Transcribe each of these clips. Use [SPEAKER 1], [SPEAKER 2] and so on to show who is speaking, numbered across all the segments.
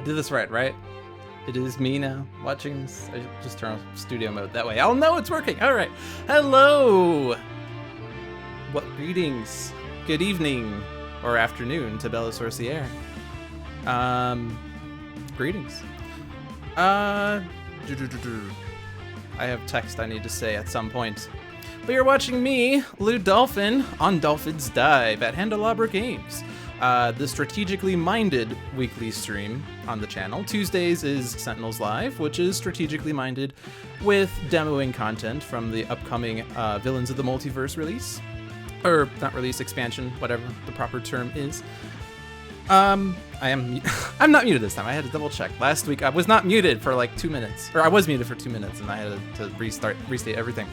[SPEAKER 1] I did this right? It is me now watching this. I just turn off studio mode. That way I'll know it's working. All right. Hello. What greetings. Good evening or afternoon to Bella Sorciere. Greetings. I have text I need to say at some point. But you're watching me, Dolphin, on Dolphin's Dive at Handelabra Games. The strategically minded weekly stream on the channel. Tuesdays is Sentinels Live, which is strategically minded with demoing content from the upcoming Villains of the Multiverse release. Or not release, expansion, whatever the proper term is. I'm not muted this time. I had to double check. Last week I was not muted for like 2 minutes. Or I was muted for 2 minutes and I had to restate everything.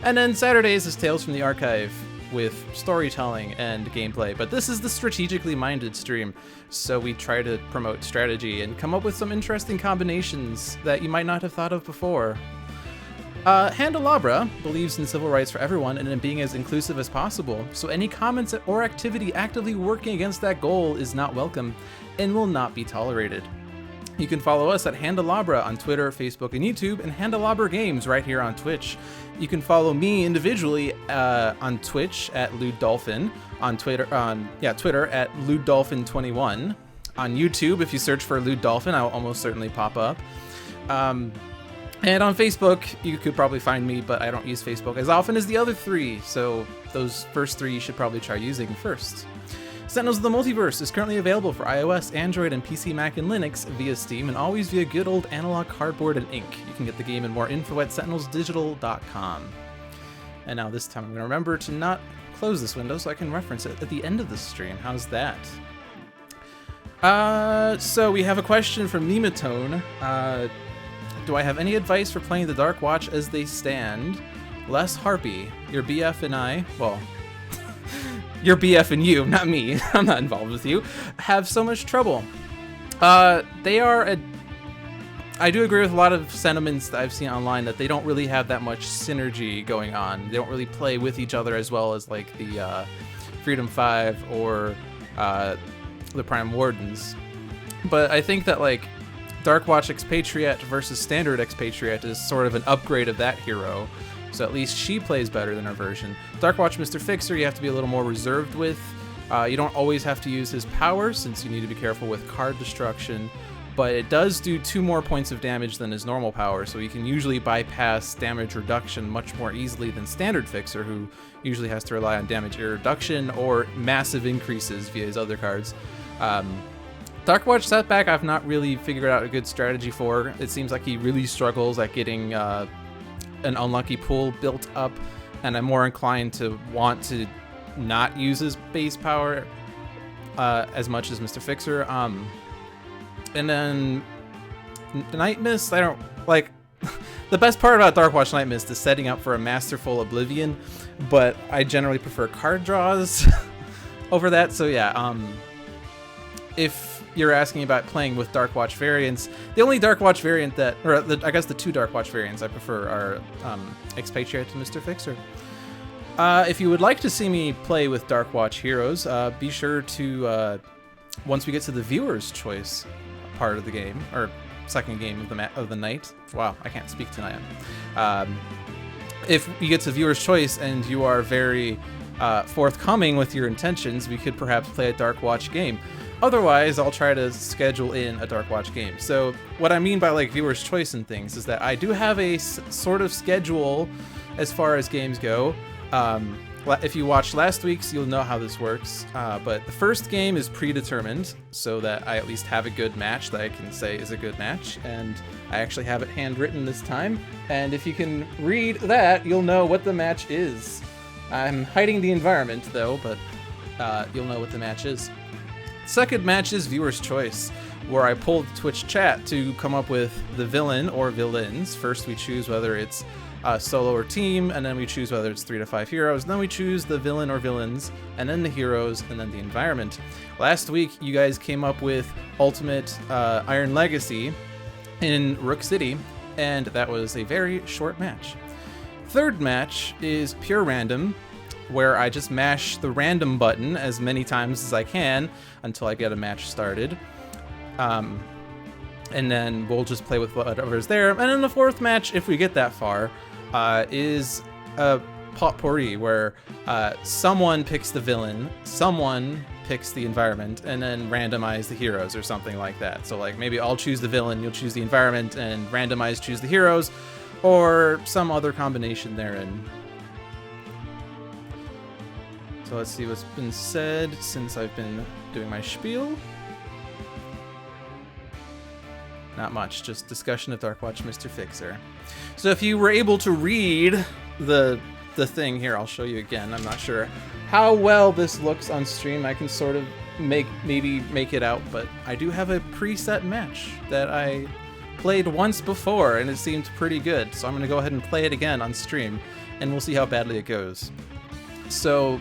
[SPEAKER 1] And then Saturdays is Tales from the Archive with storytelling and gameplay. But this is the strategically minded stream. So we try to promote strategy and come up with some interesting combinations that you might not have thought of before. Handelabra believes in civil rights for everyone and in being as inclusive as possible, so any comments or activity actively working against that goal is not welcome and will not be tolerated. You can follow us at Handelabra on Twitter, Facebook, and YouTube, and Handelabra Games right here on Twitch. You can follow me individually on Twitch at Dolphin, on Twitter at Dolphin21, on YouTube. If you search for Dolphin, I will almost certainly pop up. And on Facebook, you could probably find me, but I don't use Facebook as often as the other three, so those first three you should probably try using first. Sentinels of the Multiverse is currently available for iOS, Android, and PC, Mac, and Linux via Steam, and always via good old analog cardboard and ink. You can get the game and more info at sentinelsdigital.com. And now this time I'm going to remember to not close this window so I can reference it at the end of the stream. How's that? So we have a question from Nematone. Do I have any advice for playing the Dark Watch as they stand? Les Harpy, your BF and I, well, your BF and you, not me, I'm not involved with you, have so much trouble. I do agree with a lot of sentiments that I've seen online that they don't really have that much synergy going on. They don't really play with each other as well as like the Freedom 5 or the Prime Wardens. But I think that like Dark Watch Expatriette versus Standard Expatriette is sort of an upgrade of that hero, so at least she plays better than her version. Dark Watch Mr. Fixer you have to be a little more reserved with. You don't always have to use his power since you need to be careful with card destruction, but it does do 2 more points of damage than his normal power, so he can usually bypass damage reduction much more easily than Standard Fixer, who usually has to rely on damage reduction or massive increases via his other cards. Dark Watch Setback I've not really figured out a good strategy for. It seems like he really struggles at getting an unlucky pool built up, and I'm more inclined to want to not use his base power as much as Mr. Fixer. And then Night Mist, I don't like. The best part about Dark Watch Night Mist is setting up for a Masterful Oblivion, but I generally prefer card draws over that. So yeah, if you're asking about playing with Dark Watch variants, the only Dark Watch variant that, or I guess the 2 Dark Watch variants I prefer are Expatriette and Mr. Fixer. If you would like to see me play with Dark Watch heroes, be sure to, once we get to the viewer's choice part of the game, or second game of the night, wow, I can't speak tonight. If you get to viewer's choice and you are very forthcoming with your intentions, we could perhaps play a Dark Watch game. Otherwise, I'll try to schedule in a Dark Watch game. So what I mean by like viewer's choice and things is that I do have a sort of schedule as far as games go. If you watched last week's, you'll know how this works. But the first game is predetermined so that I at least have a good match that I can say is a good match. And I actually have it handwritten this time. And if you can read that, you'll know what the match is. I'm hiding the environment though, but you'll know what the match is. Second match is viewer's choice, where I pulled Twitch chat to come up with the villain or villains. First we choose whether it's solo or team, and then we choose whether it's 3 to 5 heroes, and then we choose the villain or villains, and then the heroes, and then the environment. Last week you guys came up with Ultimate Iron Legacy in Rook City, and that was a very short match. Third match is pure random, where I just mash the random button as many times as I can until I get a match started. and then we'll just play with whatever's there. And then the fourth match, if we get that far, is a potpourri where someone picks the villain, someone picks the environment, and then randomize the heroes or something like that. So like maybe I'll choose the villain, you'll choose the environment, and randomize choose the heroes, or some other combination therein. So let's see what's been said since I've been doing my spiel. Not much, just discussion of Darkwatch Mr. Fixer. So if you were able to read the thing here, I'll show you again. I'm not sure how well this looks on stream. I can sort of maybe make it out, but I do have a preset match that I played once before and it seemed pretty good. So I'm gonna go ahead and play it again on stream and we'll see how badly it goes. So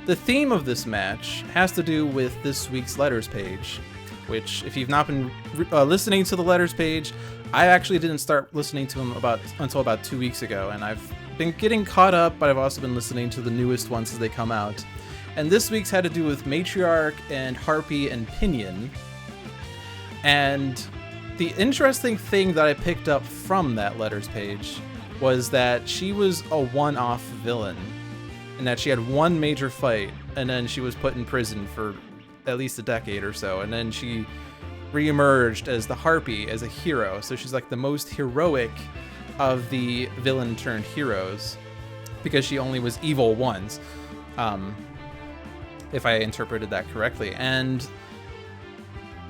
[SPEAKER 1] the theme of this match has to do with this week's letters page, which if you've not been listening to the letters page, I actually didn't start listening to them until about 2 weeks ago, and I've been getting caught up, but I've also been listening to the newest ones as they come out. And this week's had to do with Matriarch and Harpy and Pinion. And the interesting thing that I picked up from that letters page was that she was a one-off villain, and that she had one major fight, and then she was put in prison for at least a decade or so, and then she re-emerged as the Harpy, as a hero. So she's like the most heroic of the villain turned heroes, because she only was evil once, if I interpreted that correctly. And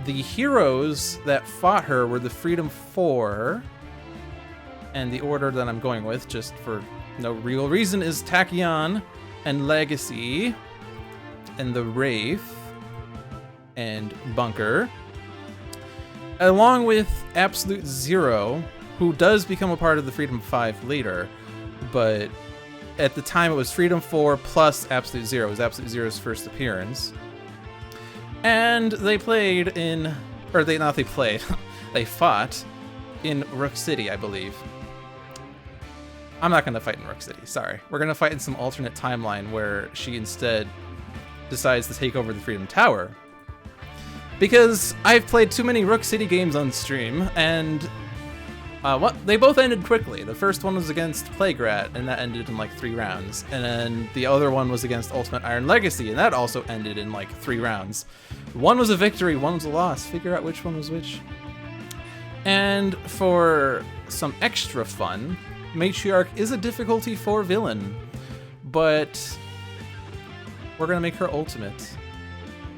[SPEAKER 1] the heroes that fought her were the Freedom 4, and the order that I'm going with, just for no real reason, is Tachyon and Legacy and the Wraith and Bunker, along with Absolute Zero, who does become a part of the Freedom 5 later, but at the time it was Freedom 4 plus Absolute Zero. It was Absolute Zero's first appearance. And they played in, or they fought in Rook City, I believe. I'm not going to fight in Rook City, sorry. We're going to fight in some alternate timeline where she instead decides to take over the Freedom Tower. Because I've played too many Rook City games on stream, and they both ended quickly. The first one was against Plague Rat, and that ended in like 3 rounds. And then the other one was against Ultimate Iron Legacy, and that also ended in like 3 rounds. One was a victory, one was a loss. Figure out which one was which. And for some extra fun, Matriarch is a difficulty 4 villain, but we're gonna make her ultimate.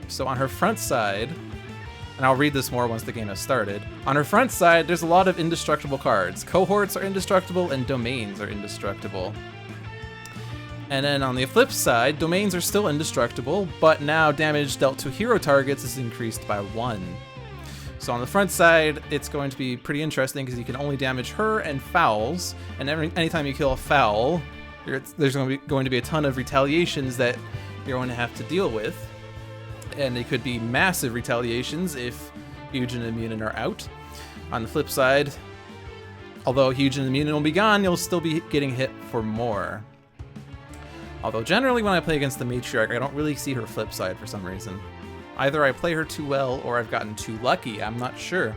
[SPEAKER 1] So on her front side, and I'll read this more once the game has started, on her front side there's a lot of indestructible cards. Cohorts are indestructible and domains are indestructible. And then on the flip side, domains are still indestructible, but now damage dealt to hero targets is increased by 1. So on the front side, it's going to be pretty interesting because you can only damage her and Fowls, and anytime you kill a Fowl, there's going to be a ton of retaliations that you're going to have to deal with. And they could be massive retaliations if Huge and Immunin are out. On the flip side, although Huge and Immunin will be gone, you'll still be getting hit for more. Although generally when I play against the Matriarch, I don't really see her flip side for some reason. Either I play her too well or I've gotten too lucky, I'm not sure.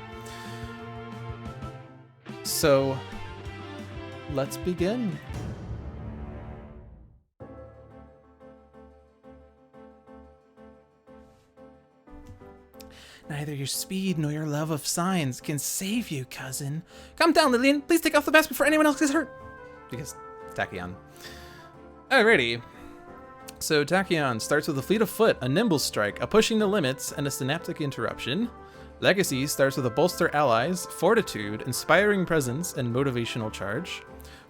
[SPEAKER 1] So, let's begin. Neither your speed nor your love of signs can save you, cousin. Calm down, Lillian. Please take off the mask before anyone else gets hurt. Because Tachyon. Alrighty. So Tachyon starts with a fleet of foot, a nimble strike, a pushing the limits, and a synaptic interruption. Legacy starts with a bolster allies, fortitude, inspiring presence, and motivational charge.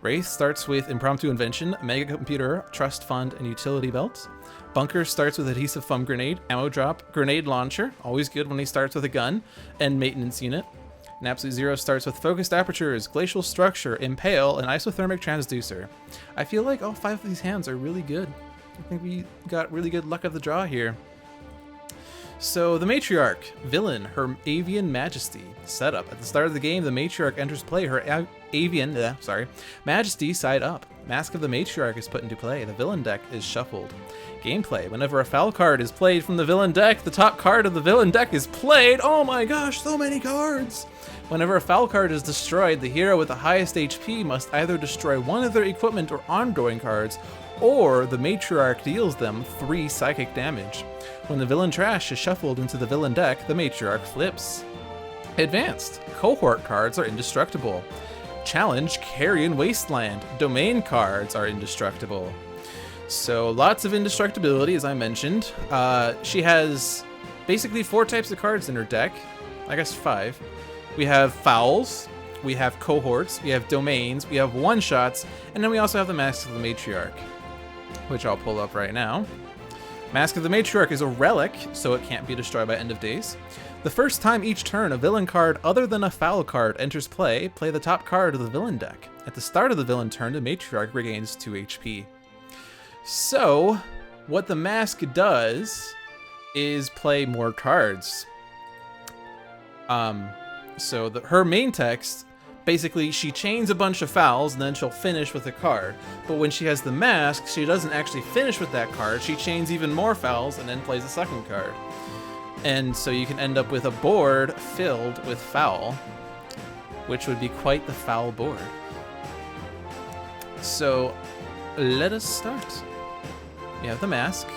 [SPEAKER 1] Wraith starts with impromptu invention, mega computer, trust fund, and utility belt. Bunker starts with adhesive foam grenade, ammo drop, grenade launcher, always good when he starts with a gun, and maintenance unit. And Absolute Zero starts with focused apertures, glacial structure, impale, and isothermic transducer. I feel like all 5 of these hands are really good. I think we got really good luck of the draw here. So the Matriarch, villain, her Avian Majesty. Setup. At the start of the game, the Matriarch enters play her Avian Majesty side up. Mask of the Matriarch is put into play. The villain deck is shuffled. Gameplay. Whenever a Fowl card is played from the villain deck, the top card of the villain deck is played. Oh my gosh, so many cards! Whenever a Fowl card is destroyed, the hero with the highest HP must either destroy one of their equipment or ongoing cards, or the Matriarch deals them 3 psychic damage. When the villain trash is shuffled into the villain deck, the Matriarch flips. Advanced. Cohort cards are indestructible. Challenge, Carrion Wasteland. Domain cards are indestructible. So lots of indestructibility, as I mentioned. She has basically 4 types of cards in her deck. I guess 5. We have Fowls, we have Cohorts, we have Domains, we have One-Shots, and then we also have the Mask of the Matriarch, which I'll pull up right now. Mask of the Matriarch is a relic, so it can't be destroyed by end of days. The first time each turn a villain card other than a Fowl card enters play, play the top card of the villain deck. At the start of the villain turn, the Matriarch regains 2 HP. So, what the mask does is play more cards. So her main text, basically she chains a bunch of Fowls and then she'll finish with a card. But when she has the mask, she doesn't actually finish with that card. She chains even more Fowls and then plays a second card. And so you can end up with a board filled with Fowl, which would be quite the Fowl board. So let us start. We have the mask.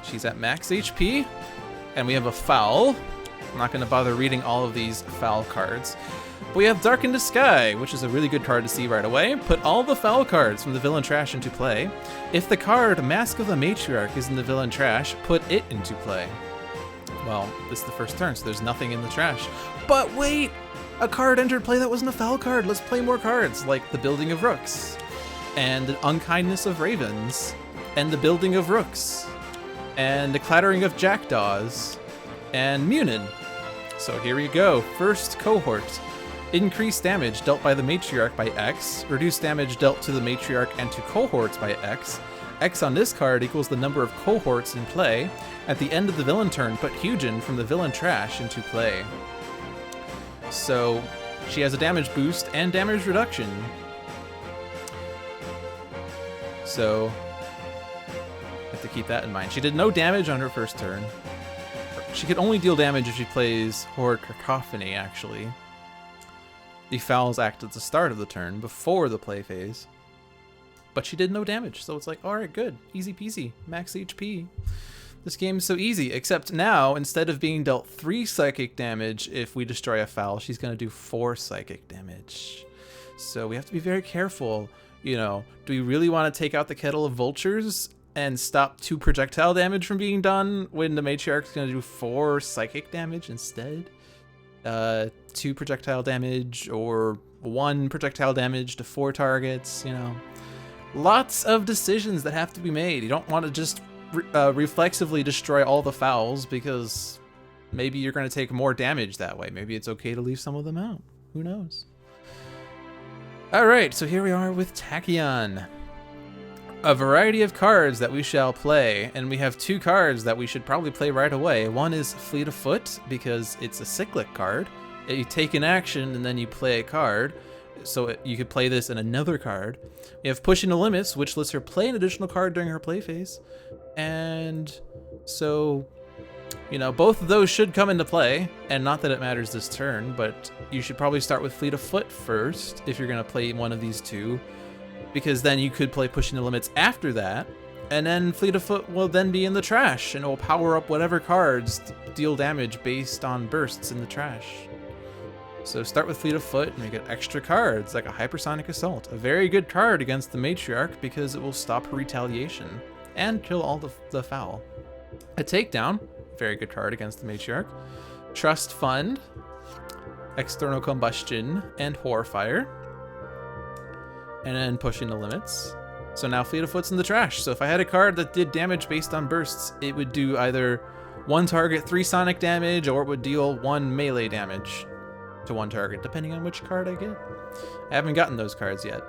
[SPEAKER 1] She's at max HP. And we have a Fowl. I'm not going to bother reading all of these Fowl cards. But we have Darken the Sky, which is a really good card to see right away. Put all the Fowl cards from the villain trash into play. If the card Mask of the Matriarch is in the villain trash, put it into play. Well, this is the first turn, so there's nothing in the trash. But wait! A card entered play that wasn't a Fowl card. Let's play more cards, like the Building of Rooks, and the Unkindness of Ravens, and the Building of Rooks, and the Clattering of Jackdaws, and Munin. So here we go. First cohort. Increase damage dealt by the Matriarch by X. Reduce damage dealt to the Matriarch and to cohorts by X. X on this card equals the number of cohorts in play. At the end of the villain turn, put Hugin from the villain trash into play. So she has a damage boost and damage reduction. So have to keep that in mind. She did no damage on her first turn. She could only deal damage if she plays Horde Cacophony, actually. The Fowls act at the start of the turn, before the play phase. But she did no damage, so it's like, alright, good. Easy peasy. Max HP. This game is so easy, except now, instead of being dealt 3 psychic damage if we destroy a Fowl, she's going to do 4 psychic damage. So we have to be very careful. You know, do we really want to take out the Kettle of Vultures and stop 2 projectile damage from being done when the Matriarch's going to do 4 psychic damage instead? 2 projectile damage or 1 projectile damage to 4 targets, you know. Lots of decisions that have to be made. You don't want to just reflexively destroy all the Fowls because maybe you're going to take more damage that way. Maybe it's okay to leave some of them out. Who knows? Alright, so here we are with Tachyon. A variety of cards that we shall play, and we have 2 cards that we should probably play right away. One is Fleet of Foot, because it's a cyclic card. You take an action and then you play a card, so you could play this in another card. We have Pushing the Limits, which lets her play an additional card during her play phase. And so, you know, both of those should come into play, and not that it matters this turn, but you should probably start with Fleet of Foot first if you're going to play one of these 2. Because then you could play Pushing the Limits after that, and then Fleet of Foot will then be in the trash, and it will power up whatever cards deal damage based on bursts in the trash. So start with Fleet of Foot, and you get extra cards, like a Hypersonic Assault. A very good card against the Matriarch, because it will stop her retaliation, and kill all the Fowl. A Takedown, very good card against the Matriarch. Trust Fund, External Combustion, and Horrifire. And then Pushing the Limits. So now Fleet of Foot's in the trash. So if I had a card that did damage based on bursts, it would do either 1 target 3 sonic damage, or it would deal 1 melee damage to 1 target, depending on which card I get. I haven't gotten those cards yet.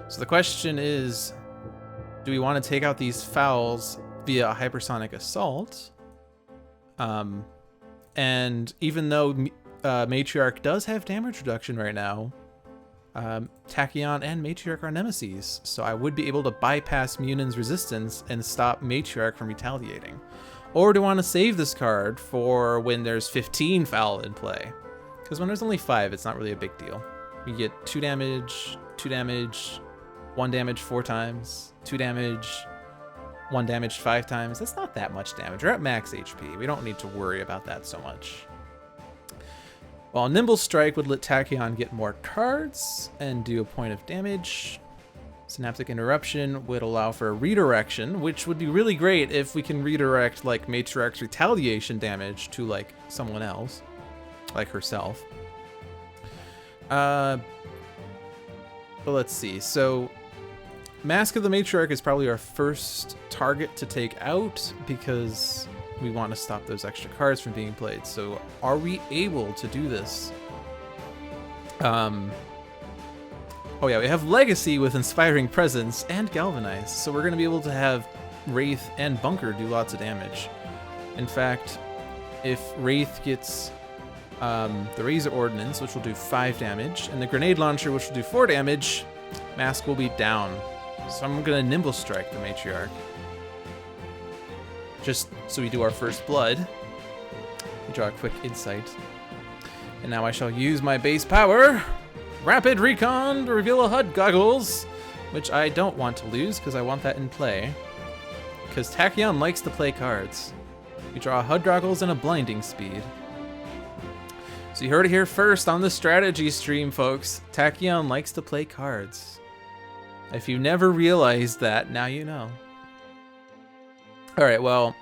[SPEAKER 1] So the question is, do we want to take out these Fowls via a Hypersonic Assault? And even though Matriarch does have damage reduction right now, Tachyon and Matriarch are nemesis, so I would be able to bypass Munin's resistance and stop Matriarch from retaliating. Or do I want to save this card for when there's 15 Fowl in play? Because when there's only 5, it's not really a big deal. You get 2 damage, 2 damage, 1 damage 4 times, 2 damage, 1 damage 5 times. That's not that much damage. We're at max HP. We don't need to worry about that so much. While Nimble Strike would let Tachyon get more cards and do a point of damage. Synaptic Interruption would allow for a redirection, which would be really great if we can redirect like Matriarch's retaliation damage to like someone else, like herself. But let's see. So Mask of the Matriarch is probably our first target to take out because we want to stop those extra cards from being played. So are we able to do this? Oh yeah, we have Legacy with Inspiring Presence and Galvanize. So we're going to be able to have Wraith and Bunker do lots of damage. In fact, if Wraith gets the Razor Ordnance, which will do 5 damage, and the Grenade Launcher, which will do 4 damage, Mask will be down. So I'm going to Nimble Strike the Matriarch. Just so we do our first blood. We draw a quick insight. And now I shall use my base power. Rapid Recon to reveal a HUD Goggles, which I don't want to lose because I want that in play. Because Tachyon likes to play cards. We draw a HUD Goggles and a Blinding Speed. So you heard it here first on the strategy stream, folks. Tachyon likes to play cards. If you never realized that, now you know. Alright, well,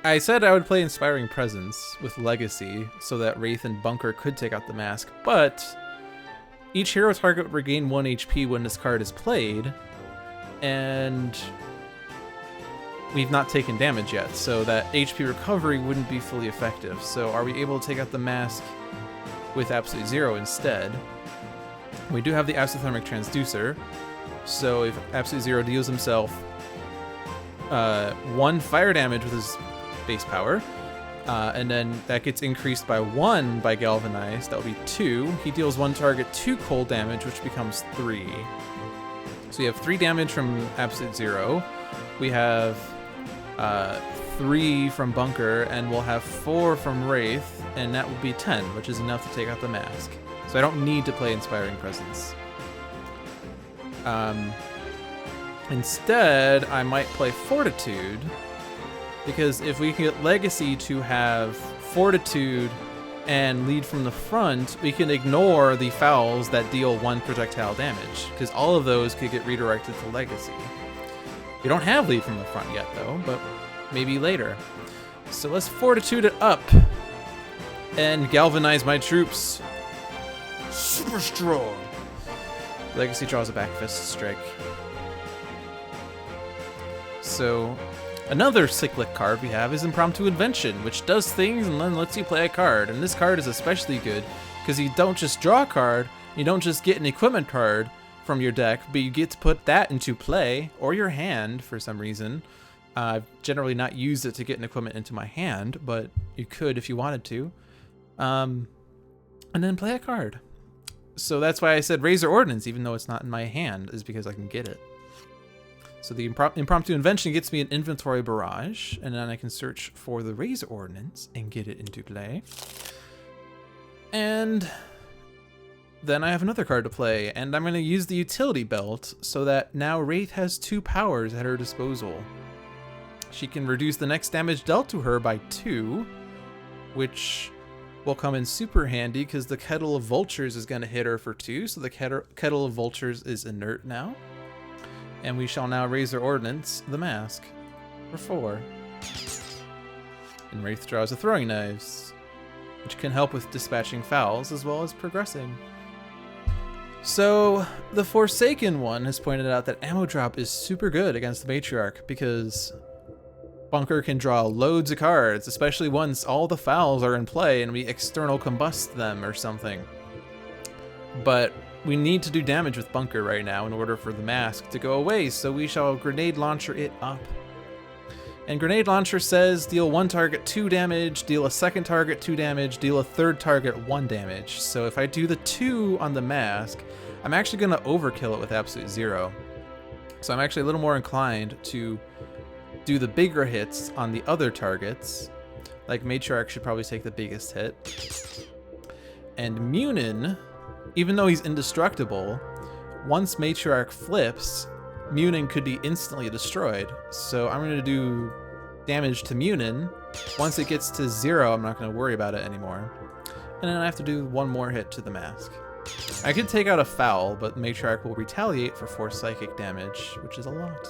[SPEAKER 1] I said I would play Inspiring Presence with Legacy so that Wraith and Bunker could take out the mask, but each hero target would regain 1 HP when this card is played, and we've not taken damage yet, so that HP recovery wouldn't be fully effective. So are we able to take out the mask with Absolute Zero instead? We do have the Exothermic Transducer, so if Absolute Zero deals himself 1 fire damage with his base power, and then that gets increased by 1 by Galvanize, that would be 2. He deals 1 target 2 cold damage, which becomes 3. So you have 3 damage from Absolute Zero. We have 3 from Bunker, and we'll have 4 from Wraith, and that will be 10, which is enough to take out the mask. So I don't need to play Inspiring Presence. Instead, I might play Fortitude, because if we can get Legacy to have Fortitude and lead from the front, we can ignore the Fowls that deal 1 projectile damage, because all of those could get redirected to Legacy. We don't have lead from the front yet, though, but maybe later. So let's Fortitude it up and galvanize my troops. Super strong. Legacy draws a back fist strike. So another cyclic card we have is Impromptu Invention, which does things and then lets you play a card. And this card is especially good because you don't just draw a card, you don't just get an equipment card from your deck, but you get to put that into play or your hand for some reason. I've generally not used it to get an equipment into my hand, but you could if you wanted to. And then play a card. So that's why I said Razor Ordnance, even though it's not in my hand, is because I can get it. So the Impromptu Invention gets me an Inventory Barrage, and then I can search for the Razor Ordnance and get it into play. And then I have another card to play, and I'm going to use the Utility Belt so that now Wraith has 2 powers at her disposal. She can reduce the next damage dealt to her by 2, which will come in super handy because the Kettle of Vultures is going to hit her for 2, so the Kettle of Vultures is inert now. And we shall now Razor Ordnance the mask for 4. And Wraith draws a Throwing Knives, which can help with dispatching Fowls as well as progressing. So the Forsaken one has pointed out that ammo drop is super good against the Matriarch because Bunker can draw loads of cards, especially once all the Fowls are in play and we external combust them or something. But we need to do damage with Bunker right now in order for the mask to go away, so we shall Grenade Launcher it up. And Grenade Launcher says deal one target 2 damage, deal a second target 2 damage, deal a third target 1 damage. So if I do the 2 on the mask, I'm actually going to overkill it with Absolute Zero. So I'm actually a little more inclined to do the bigger hits on the other targets. Like Matriarch should probably take the biggest hit. And Munin, even though he's indestructible, once Matriarch flips, Munin could be instantly destroyed. So I'm going to do damage to Munin. Once it gets to 0, I'm not going to worry about it anymore. And then I have to do 1 more hit to the mask. I could take out a Fowl, but Matriarch will retaliate for 4 psychic damage, which is a lot.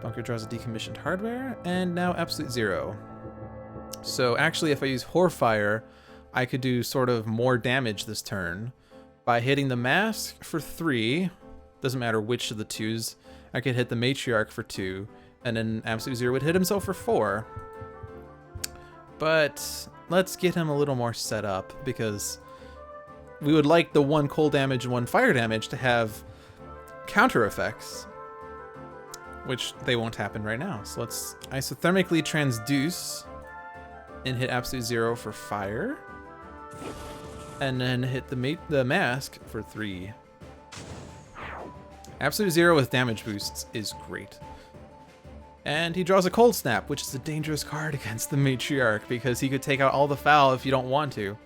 [SPEAKER 1] Bunker draws a decommissioned hardware, and now Absolute Zero. So actually, if I use Horfire, I could do sort of more damage this turn by hitting the mask for 3. Doesn't matter which of the 2s. I could hit the Matriarch for 2, and then Absolute Zero would hit himself for 4. But let's get him a little more set up, because we would like the 1 cold damage and 1 fire damage to have counter effects, which they won't happen right now. So let's isothermically transduce and hit Absolute Zero for fire, and then hit the mask for 3. Absolute Zero with damage boosts is great. And he draws a Cold Snap, which is a dangerous card against the Matriarch, because he could take out all the Fowl if you don't want to.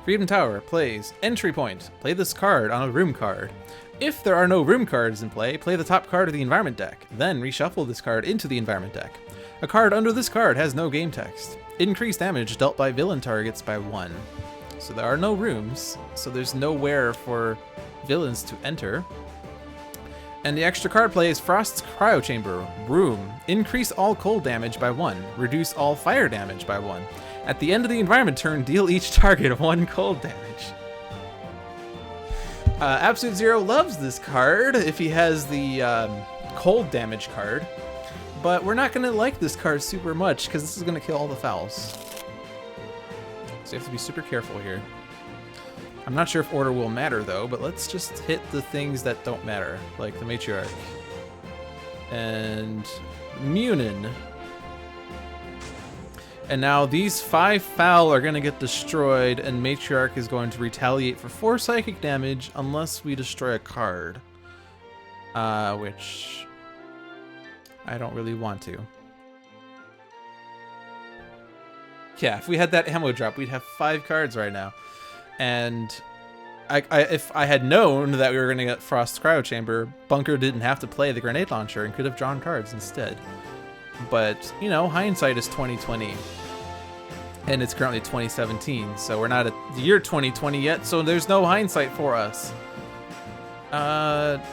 [SPEAKER 1] Freedom Tower plays Entry Point. Play this card on a room card. If there are no room cards in play, play the top card of the environment deck. Then reshuffle this card into the environment deck. A card under this card has no game text. Increase damage dealt by villain targets by 1. So there are no rooms, so there's nowhere for villains to enter. And the extra card play is Frost's Cryo Chamber. Room. Increase all cold damage by 1. Reduce all fire damage by 1. At the end of the environment turn, deal each target 1 cold damage. Absolute Zero loves this card if he has the cold damage card. But we're not going to like this card super much, because this is going to kill all the Fowls. So you have to be super careful here. I'm not sure if order will matter though, but let's just hit the things that don't matter, like the Matriarch. And Munin. And now these 5 Fowl are going to get destroyed, and Matriarch is going to retaliate for 4 psychic damage unless we destroy a card. Which I don't really want to. Yeah, if we had that ammo drop, we'd have 5 cards right now. And if I had known that we were going to get Frost's Cryo Chamber, Bunker didn't have to play the Grenade Launcher and could have drawn cards instead. But, you know, hindsight is 2020. And it's currently 2017, so we're not at the year 2020 yet, so there's no hindsight for us.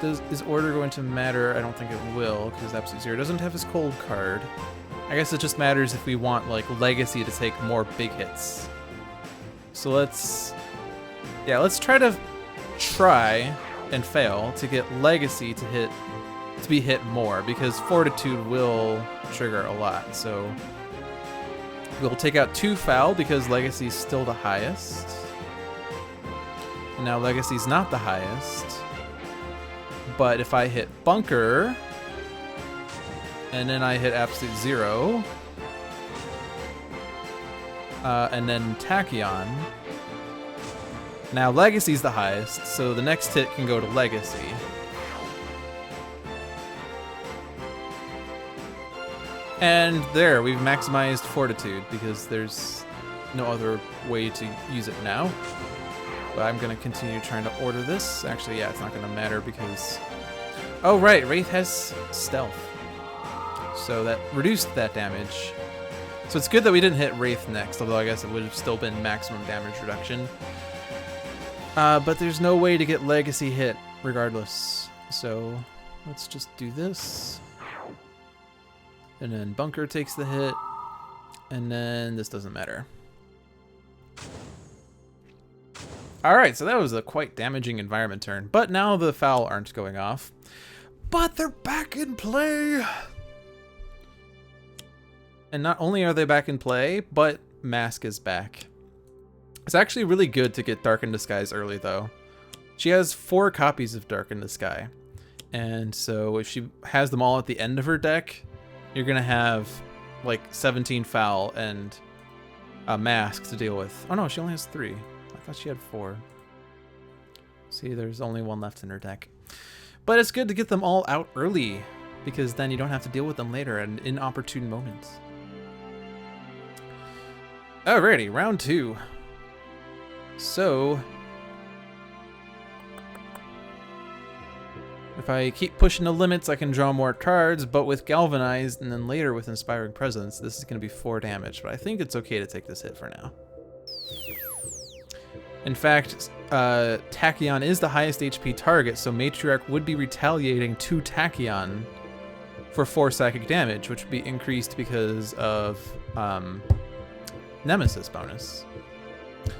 [SPEAKER 1] Is order going to matter? I don't think it will, because Absolute Zero doesn't have his cold card. I guess it just matters if we want, like, Legacy to take more big hits. So let's try and fail to get Legacy to be hit more, because Fortitude will trigger a lot. So we'll take out 2 Fowl because Legacy is still the highest. And now Legacy's not the highest. But if I hit Bunker, and then I hit Absolute Zero, and then Tachyon, now Legacy's the highest, so the next hit can go to Legacy. And there, we've maximized Fortitude, because there's no other way to use it now. But I'm going to continue trying to order this. Actually, yeah, it's not going to matter because... Oh, right, Wraith has Stealth. So that reduced that damage. So it's good that we didn't hit Wraith next, although I guess it would have still been maximum damage reduction. But there's no way to get Legacy hit regardless. So let's just do this. And then Bunker takes the hit. And then this doesn't matter. Alright, so that was a quite damaging environment turn. But now the Fowl aren't going off. But they're back in play! And not only are they back in play, but Mask is back. It's actually really good to get Dark in Disguise early, though. She has 4 copies of Dark in the Sky. And so if she has them all at the end of her deck, you're going to have like 17 Fowl and a Mask to deal with. Oh no, she only has 3. I thought she had 4. See, there's only 1 left in her deck. But it's good to get them all out early, because then you don't have to deal with them later at an inopportune moment. Alrighty, round 2. So if I keep pushing the limits, I can draw more cards, but with Galvanized and then later with Inspiring Presence, this is going to be 4 damage, but I think it's okay to take this hit for now. In fact, Tachyon is the highest HP target, so Matriarch would be retaliating to Tachyon for 4 psychic damage, which would be increased because of Nemesis bonus.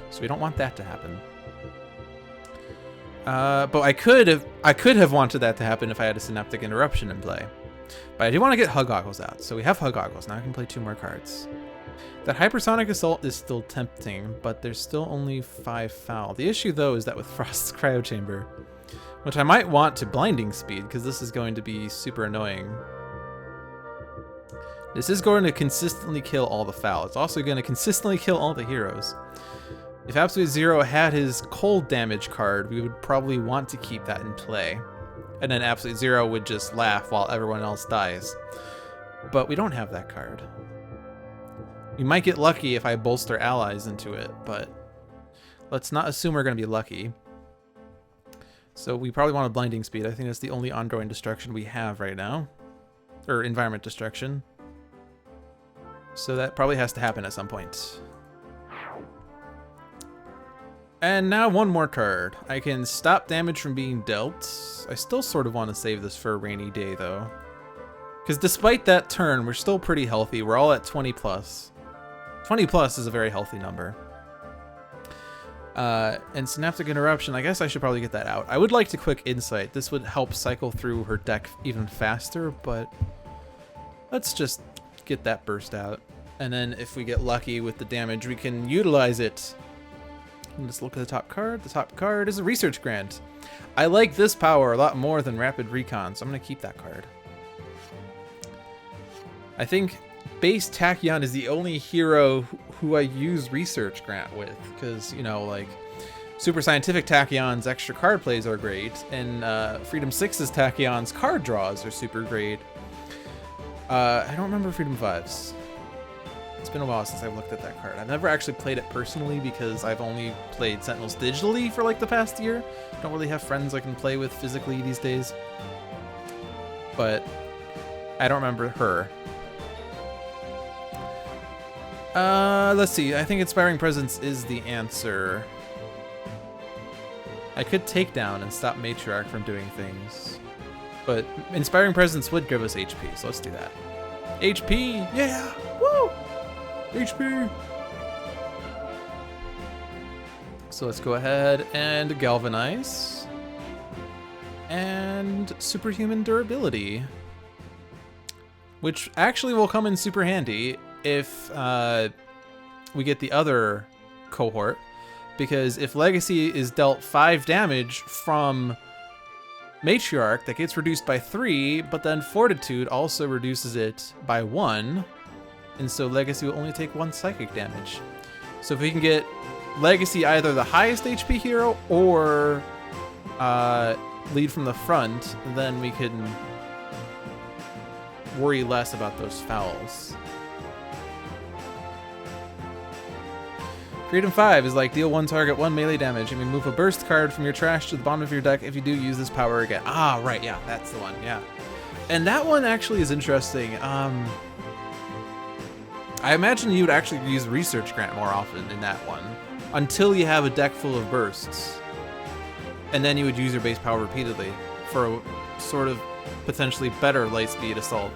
[SPEAKER 1] So we don't want that to happen. But I could have wanted that to happen if I had a Synaptic Interruption in play. But I do want to get Hug Goggles out, so we have Hug Goggles. Now I can play 2 more cards. That Hypersonic Assault is still tempting, but there's still only 5 Fowl. The issue, though, is that with Frost's Cryo Chamber, which I might want to Blinding Speed, because this is going to be super annoying. This is going to consistently kill all the Fowl. It's also going to consistently kill all the heroes. If Absolute Zero had his cold damage card, we would probably want to keep that in play. And then Absolute Zero would just laugh while everyone else dies. But we don't have that card. We might get lucky if I bolster allies into it, but let's not assume we're going to be lucky. So we probably want a Blinding Speed. I think that's the only ongoing destruction we have right now. Or environment destruction. So that probably has to happen at some point. And now 1 more card. I can stop damage from being dealt. I still sort of want to save this for a rainy day, though. Because despite that turn, we're still pretty healthy. We're all at 20 plus. 20 plus is a very healthy number. And Synaptic Interruption, I guess I should probably get that out. I would like to Quick Insight. This would help cycle through her deck even faster, but let's just get that burst out. And then if we get lucky with the damage, we can utilize it. Let's look at the top card. The top card is a Research Grant. I like this power a lot more than Rapid Recon, so I'm going to keep that card. I think base Tachyon is the only hero who I use Research Grant with, because, you know, like, Super Scientific Tachyon's extra card plays are great, and Freedom 6's Tachyon's card draws are super great. I don't remember Freedom 5's. It's been a while since I've looked at that card. I've never actually played it personally because I've only played Sentinels digitally for like the past year. Don't really have friends I can play with physically these days. But I don't remember her. Let's see. I think Inspiring Presence is the answer. I could take down and stop Matriarch from doing things. But Inspiring Presence would give us HP, so let's do that. HP! Yeah! Woo! HP! So let's go ahead and Galvanize. And Superhuman Durability. Which actually will come in super handy if we get the other cohort. Because if Legacy is dealt 5 damage from Matriarch, that gets reduced by 3, but then Fortitude also reduces it by 1. And so Legacy will only take 1 psychic damage. So if we can get Legacy either the highest HP hero or lead from the front, then we can worry less about those fouls. Freedom 5 is like deal 1 target 1 melee damage and remove a burst card from your trash to the bottom of your deck if you do use this power again. Ah, right, yeah, that's the one, yeah. And that one actually is interesting. I imagine you would actually use Research Grant more often in that one, until you have a deck full of bursts. And then you would use your base power repeatedly for a sort of potentially better Lightspeed Assault.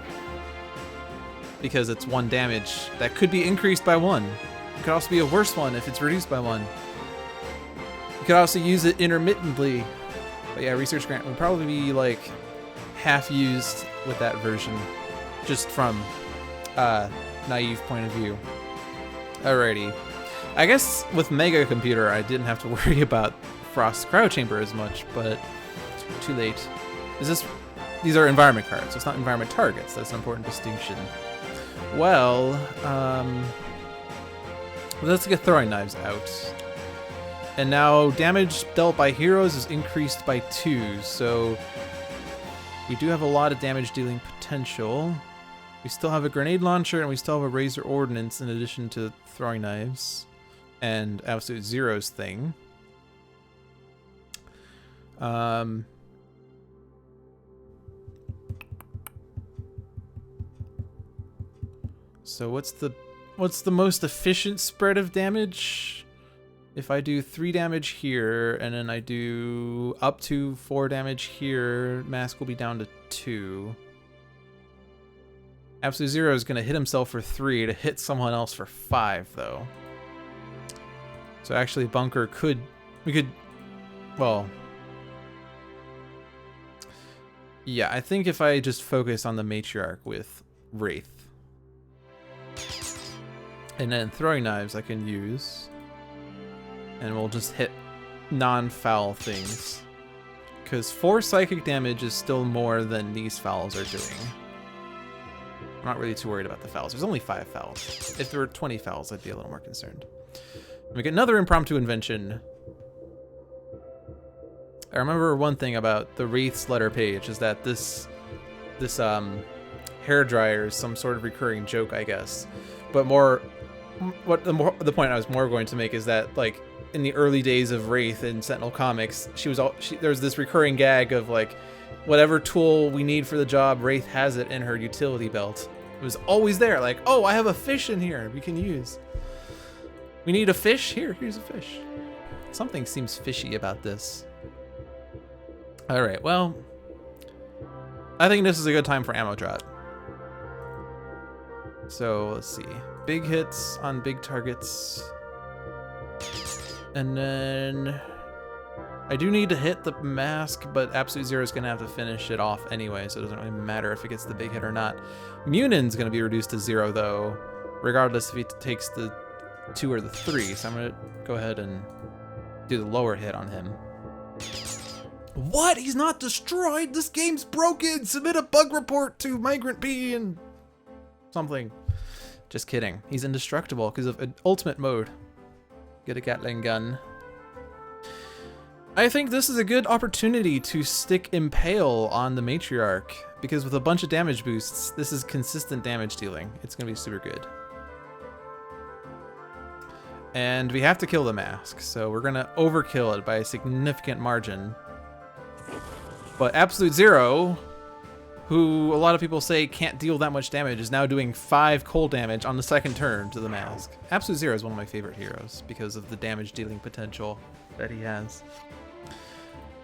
[SPEAKER 1] Because it's 1 damage that could be increased by 1. It could also be a worse one if it's reduced by 1. You could also use it intermittently. But yeah, Research Grant would probably be like half used with that version, just from naive point of view. Alrighty. I guess with Mega Computer I didn't have to worry about Frost's Cryo Chamber as much, but too late. Is this these are environment cards, so it's not environment targets. That's an important distinction. Well, let's get throwing knives out. And now damage dealt by heroes is increased by 2, so we do have a lot of damage dealing potential. We still have a grenade launcher and we still have a razor ordnance in addition to throwing knives and Absolute Zero's thing. So what's the most efficient spread of damage? If I do 3 damage here, and then I do up to 4 damage here, mask will be down to 2. Absolute Zero is going to hit himself for 3 to hit someone else for 5, though. So actually, Bunker well... Yeah, I think if I just focus on the Matriarch with Wraith. And then throwing knives I can use. And we'll just hit non-foul things. Because 4 psychic damage is still more than these fouls are doing. I'm not really too worried about the fouls. There's only 5 fouls. If there were 20 fouls, I'd be a little more concerned. We get another impromptu invention. I remember one thing about the Wraith's letter page is that this hair dryer is some sort of recurring joke, I guess. But the point I was more going to make is that, like, in the early days of Wraith in Sentinel comics, there was this recurring gag of, like, whatever tool we need for the job, Wraith has it in her utility belt. It was always there, like, oh, I have a fish in here we can use. We need a fish? Here's a fish. Something seems fishy about this. Alright, well, I think this is a good time for ammo drop. So, let's see. Big hits on big targets. And then I do need to hit the mask, but Absolute Zero is going to have to finish it off anyway, so it doesn't really matter if it gets the big hit or not. Munion's going to be reduced to 0, though, regardless if he takes the 2 or the 3. So I'm going to go ahead and do the lower hit on him. What? He's not destroyed? This game's broken! Submit a bug report to Migrant P and something. Just kidding. He's indestructible because of ultimate mode. Get a Gatling gun. I think this is a good opportunity to stick Impale on the Matriarch, because with a bunch of damage boosts, this is consistent damage dealing. It's going to be super good. And we have to kill the mask, so we're going to overkill it by a significant margin. But Absolute Zero, who a lot of people say can't deal that much damage, is now doing 5 cold damage on the second turn to the mask. Absolute Zero is one of my favorite heroes because of the damage dealing potential that he has.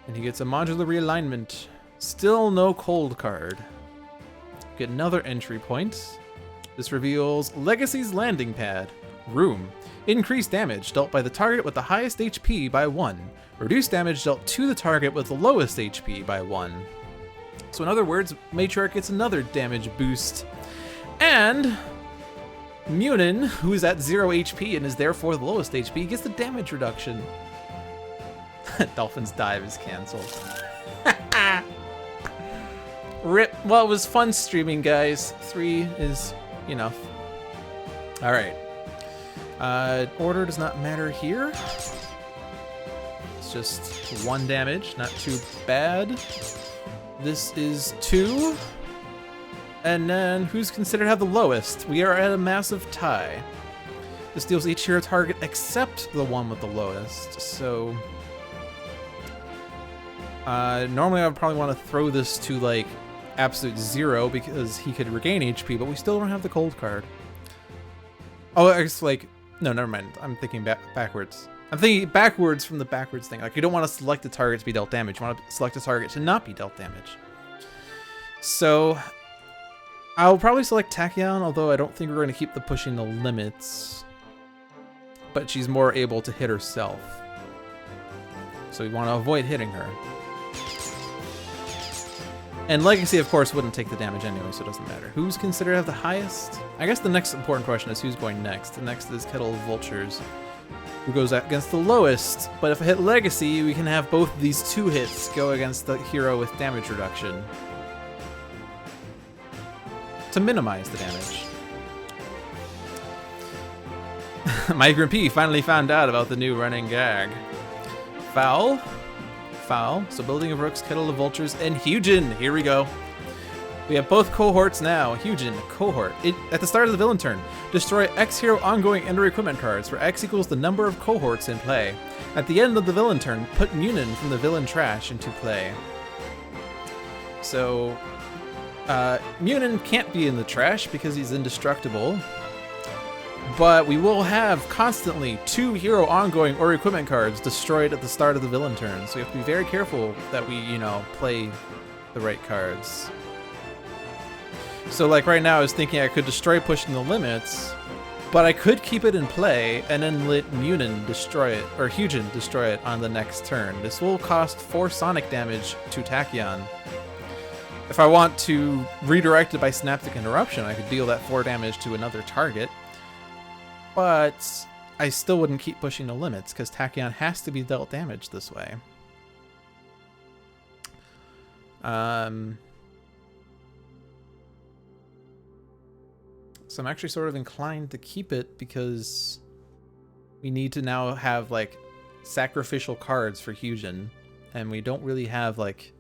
[SPEAKER 1] And he gets a modular realignment. Still no cold card. Get another entry point. This reveals Legacy's Landing Pad. Room. Increased damage dealt by the target with the highest HP by 1. Reduced damage dealt to the target with the lowest HP by 1. So in other words, Matriarch gets another damage boost. And Munin, who is at 0 HP and is therefore the lowest HP, gets the damage reduction. Dolphin's dive is cancelled. Rip. Well, it was fun streaming, guys. 3 is enough. Alright. Order does not matter here. It's just 1 damage, not too bad. This is 2. And then who's considered to have the lowest? We are at a massive tie. This deals each hero target except the one with the lowest. So normally I would probably want to throw this to like Absolute Zero because he could regain HP, but we still don't have the cold card. Oh, it's like, no, never mind. I'm thinking backwards. I'm thinking backwards from the backwards thing. Like, you don't want to select the target to be dealt damage. You want to select a target to not be dealt damage. So I'll probably select Tachyon, although I don't think we're going to keep the pushing the limits. But she's more able to hit herself. So we want to avoid hitting her. And Legacy, of course, wouldn't take the damage anyway, so it doesn't matter. Who's considered to have the highest? I guess the next important question is who's going next. The next is Kettle of Vultures, who goes against the lowest. But if I hit Legacy, we can have both of these 2 hits go against the hero with damage reduction. to minimize the damage. Migrant P finally found out about the new running gag. Fowl. So building of rooks, kettle of vultures, and Hugin. Here we go. We have both cohorts now. Hugin, cohort. At the start of the villain turn, destroy X hero ongoing ender equipment cards, where X equals the number of cohorts in play. At the end of the villain turn, put Munin from the villain trash into play. So, Munin can't be in the trash because he's indestructible. But we will have constantly 2 hero ongoing or equipment cards destroyed at the start of the villain turn. So we have to be very careful that we, play the right cards. So like right now I was thinking I could destroy Pushing the Limits, but I could keep it in play and then let Munin destroy it, or Hugin destroy it on the next turn. This will cost 4 sonic damage to Tachyon. If I want to redirect it by Synaptic Interruption, I could deal that 4 damage to another target. But I still wouldn't keep Pushing the Limits, because Tachyon has to be dealt damage this way. So I'm actually sort of inclined to keep it, because we need to now have, like, sacrificial cards for Hugin, and we don't really have, like,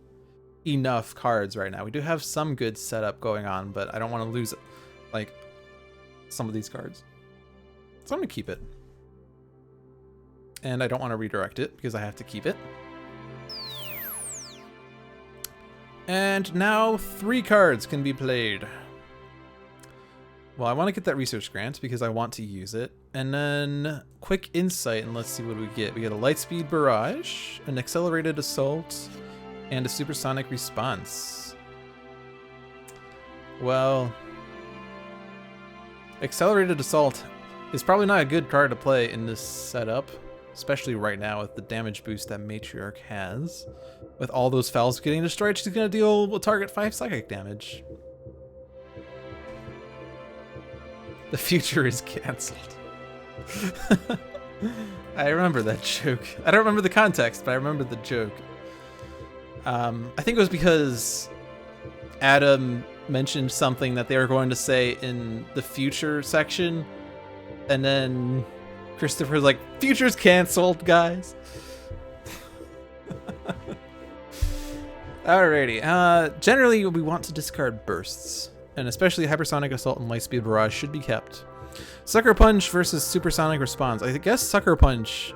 [SPEAKER 1] enough cards right now. We do have some good setup going on, but I don't want to lose, like, some of these cards. So I'm going to keep it. And I don't want to redirect it because I have to keep it. And now 3 cards can be played. Well, I want to get that research grant because I want to use it. And then quick insight, and let's see what we get. We get a Lightspeed Barrage, an Accelerated Assault, and a Supersonic Response. Well, Accelerated Assault is probably not a good card to play in this setup, especially right now with the damage boost that Matriarch has. With all those Fowls getting destroyed, she's going to deal with target 5 psychic damage. The future is cancelled. I remember that joke. I don't remember the context, but I remember the joke. I think it was because Adam mentioned something that they were going to say in the future section, and then Christopher's like, future's cancelled, guys. Alrighty. Generally, we want to discard bursts, and especially Hypersonic Assault and Lightspeed Barrage should be kept. Sucker Punch versus Supersonic Response. I guess Sucker Punch,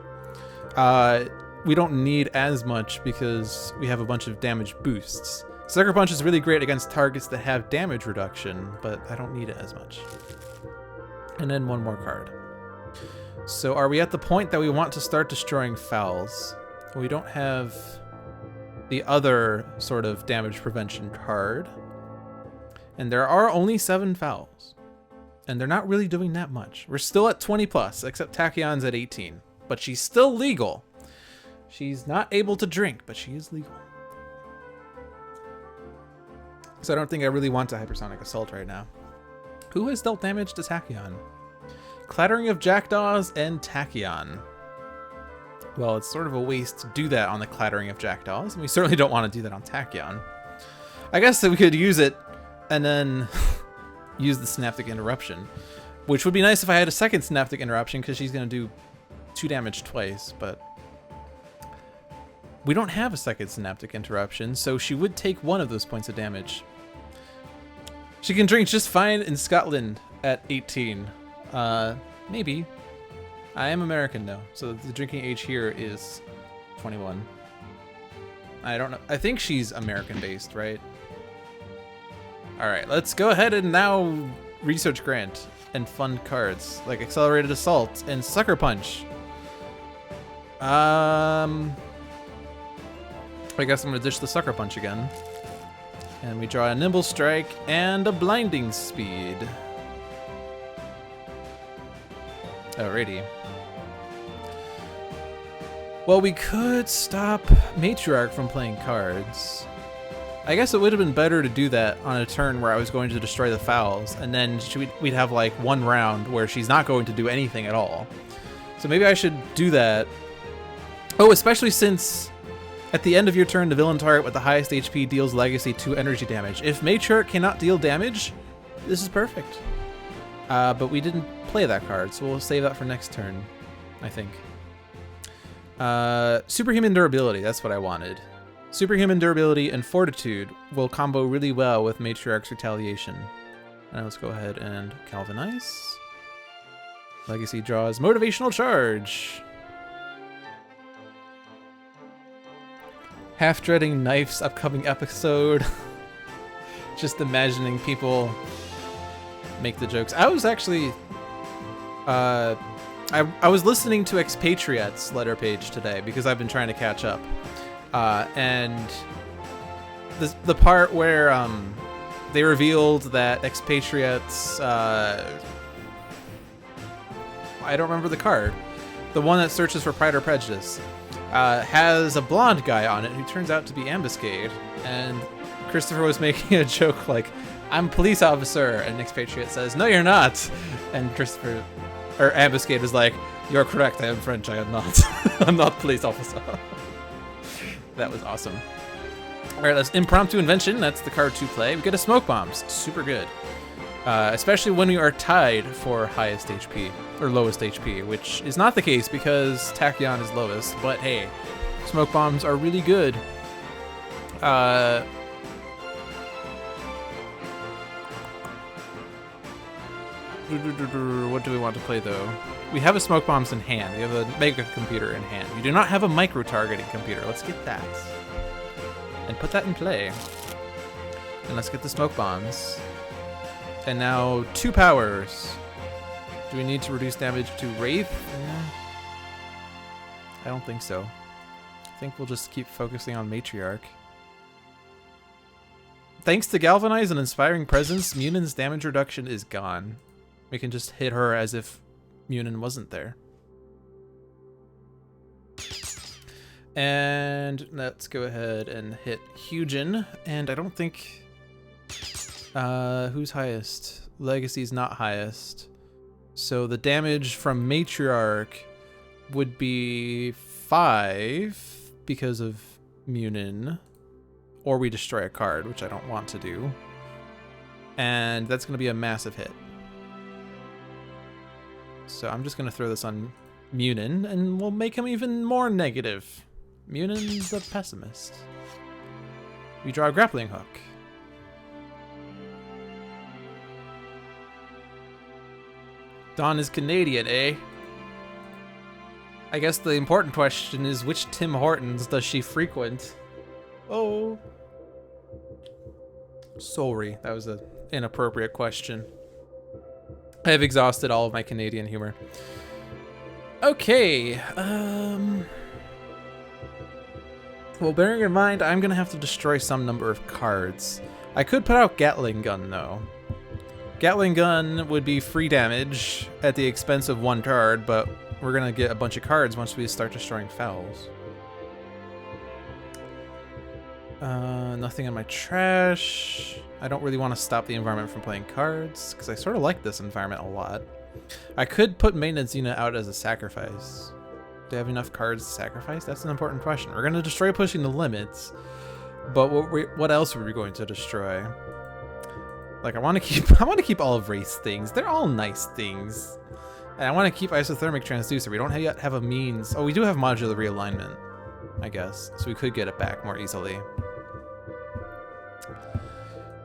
[SPEAKER 1] we don't need as much because we have a bunch of damage boosts. Sucker Punch is really great against targets that have damage reduction, but I don't need it as much. And then 1 more card. So are we at the point that we want to start destroying Fowls? We don't have the other sort of damage prevention card. And there are only 7 Fowls. And they're not really doing that much. We're still at 20 plus, except Tachyon's at 18. But she's still legal. She's not able to drink, but she is legal. So I don't think I really want a Hypersonic Assault right now. Who has dealt damage to Tachyon? Clattering of Jackdaws and Tachyon. Well, it's sort of a waste to do that on the Clattering of Jackdaws, and we certainly don't want to do that on Tachyon. I guess that we could use it and then use the Synaptic Interruption, which would be nice if I had a second Synaptic Interruption, because she's going to do 2 damage twice, but we don't have a second Synaptic Interruption, so she would take 1 of those points of damage. She can drink just fine in Scotland at 18. Maybe. I am American though, so the drinking age here is 21. I don't know. I think she's American based, right? Alright, let's go ahead and now research grant and fund cards like Accelerated Assault and Sucker Punch. I guess I'm gonna dish the Sucker Punch again. And we draw a Nimble Strike and a Blinding Speed. Alrighty. Well, we could stop Matriarch from playing cards. I guess it would have been better to do that on a turn where I was going to destroy the Fowls, and then we'd have like 1 round where she's not going to do anything at all. So maybe I should do that. Oh, especially since at the end of your turn, the villain target with the highest HP deals Legacy 2 energy damage. If Matriarch cannot deal damage, This is perfect. But we didn't play that card, so we'll save that for next turn, I think. Superhuman durability, that's what I wanted. Superhuman durability and fortitude will combo really well with Matriarch's retaliation. And let's go ahead and Galvanize. Legacy draws motivational charge. Half dreading K.N.Y.F.'s upcoming episode. Just imagining people make the jokes. I was actually I was listening to Expatriette's letter page today because I've been trying to catch up. And the part where they revealed that Expatriette's I don't remember the card. The one that searches for Pride or Prejudice has a blonde guy on it who turns out to be Ambuscade. And Christopher was making a joke like, "I'm a police officer," and Expatriette says, "No, you're not." And Ambuscade was like, "You're correct, I am French, I am not. I'm not police officer." That was awesome. Alright, let's Impromptu Invention. That's the card to play. We get a Smoke Bombs. Super good. Especially when we are tied for highest HP, or lowest HP, which is not the case because Tachyon is lowest, but hey, Smoke Bombs are really good. What do we want to play though? We have a Smoke Bombs in hand. We have a Mega Computer in hand. We do not have a micro-targeting computer. Let's get that. And put that in play. And let's get the Smoke Bombs. And now 2 powers. Do we need to reduce damage to Wraith? Yeah. I don't think so. I think we'll just keep focusing on Matriarch. Thanks to Galvanize and Inspiring Presence, Munion's damage reduction is gone. We can just hit her as if Munion wasn't there. And let's go ahead and hit Hugin. And I don't think... who's highest? Legacy's not highest. So the damage from Matriarch would be 5 because of Munion. Or we destroy a card, which I don't want to do. And that's going to be a massive hit. So I'm just going to throw this on Munion, and we'll make him even more negative. Munion's the pessimist. We draw a Grappling Hook. Dawn is Canadian, eh? I guess the important question is, which Tim Hortons does she frequent? Oh. Sorry, that was an inappropriate question. I have exhausted all of my Canadian humor. Okay, well, bearing in mind, I'm gonna have to destroy some number of cards. I could put out Gatling Gun, though. Gatling Gun would be free damage at the expense of 1 card, but we're gonna get a bunch of cards once we start destroying Fowls. Nothing in my trash. I don't really want to stop the environment from playing cards, because I sort of like this environment a lot. I could put Maintenance Unit out as a sacrifice. Do I have enough cards to sacrifice? That's an important question. We're going to destroy Pushing the Limits, but what else are we going to destroy? Like, I want to keep all of Wraith's things. They're all nice things. And I want to keep Isothermic Transducer. We don't yet have a means. Oh, we do have Modular Realignment, I guess. So we could get it back more easily.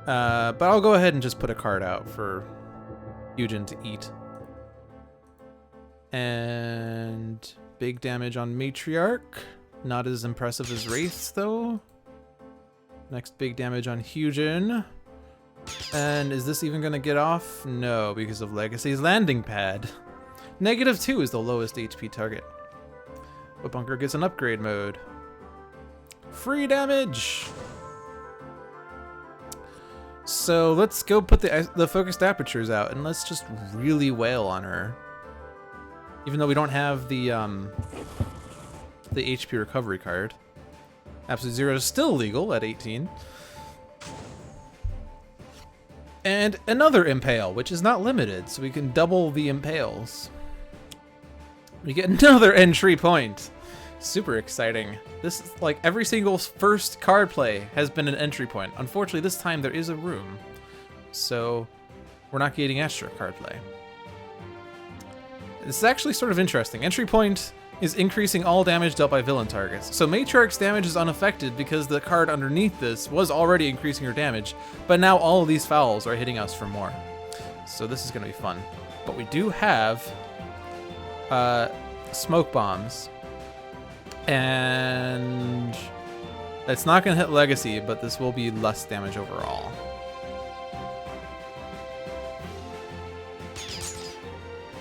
[SPEAKER 1] But I'll go ahead and just put a card out for Hugin to eat. And big damage on Matriarch. Not as impressive as Wraith's, though. Next big damage on Hugin. And is this even going to get off? No, because of Legacy's Landing Pad. -2 is the lowest HP target. But Bunker gets an upgrade mode. Free damage! So let's go put the focused apertures out, and let's just really wail on her. Even though we don't have the HP recovery card. Absolute Zero is still legal at 18. And another Impale, which is not limited, so we can double the Impales. We get another entry point. Super exciting. This is like every single first card play has been an entry point. Unfortunately, this time there is a room. So we're not getting extra card play. This is actually sort of interesting. Entry point is increasing all damage dealt by villain targets. So Matriarch's damage is unaffected because the card underneath this was already increasing your damage, but now all of these Fowls are hitting us for more. So this is gonna be fun. But we do have smoke bombs. And it's not gonna hit Legacy, but this will be less damage overall.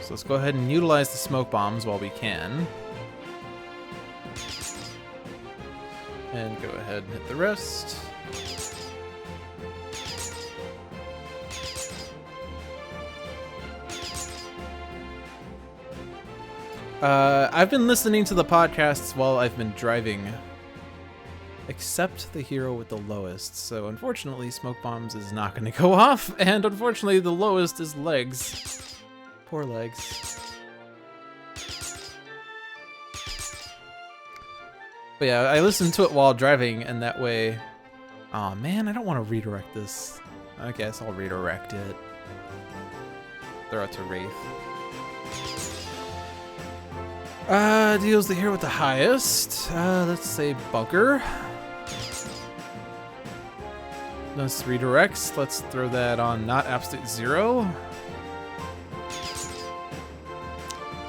[SPEAKER 1] So let's go ahead and utilize the smoke bombs while we can. And go ahead and hit the rest. I've been listening to the podcasts while I've been driving. Except the hero with the lowest. So unfortunately, smoke bombs is not going to go off. And unfortunately, the lowest is legs. Poor legs. But yeah, I listened to it while driving, and that way... Aw, man, I don't want to redirect this. I guess I'll redirect it. Throw it to Wraith. Deals the hero with the highest. Let's say Bunker. Let's redirects. Let's throw that on not absolute 0.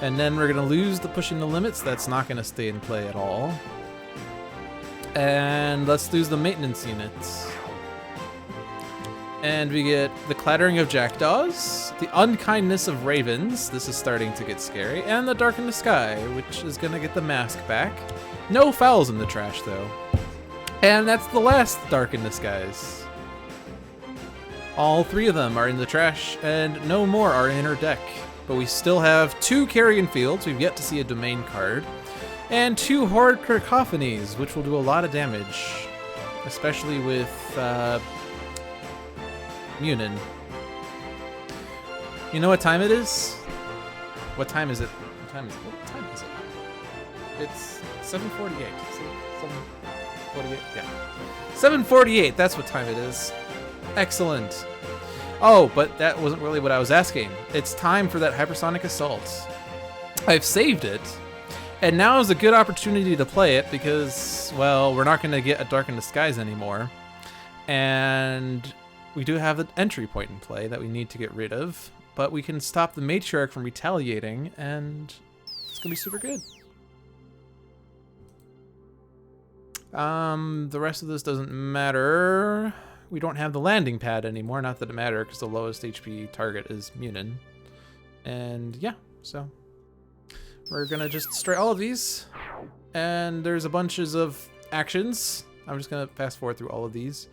[SPEAKER 1] And then we're gonna lose the pushing the limits. That's not gonna stay in play at all. And let's lose the maintenance units. And we get the clattering of jackdaws, the unkindness of ravens. This is starting to get scary. And the dark in the sky, which is gonna get the mask back. No Fowls in the trash though. And that's the last dark in the skies. All 3 of them are in the trash, and no more are in our deck. But we still have 2 carrion fields. We've yet to see a domain card. And 2 horde cacophonies, which will do a lot of damage. Especially with Munin. You know what time it is? What time is it? What time is it? What time is it? It's 7:48. 7:48? Yeah. 7:48, that's what time it is. Excellent. Oh, but that wasn't really what I was asking. It's time for that hypersonic assault. I've saved it, and now is a good opportunity to play it because, well, we're not going to get a Dark in the Skies anymore. And we do have an entry point in play that we need to get rid of, but we can stop the Matriarch from retaliating, and it's going to be super good. The rest of this doesn't matter. We don't have the landing pad anymore, not that it matters, because the lowest HP target is Munin. And yeah, so we're gonna just destroy all of these. And there's a bunches of actions. I'm just gonna fast forward through all of these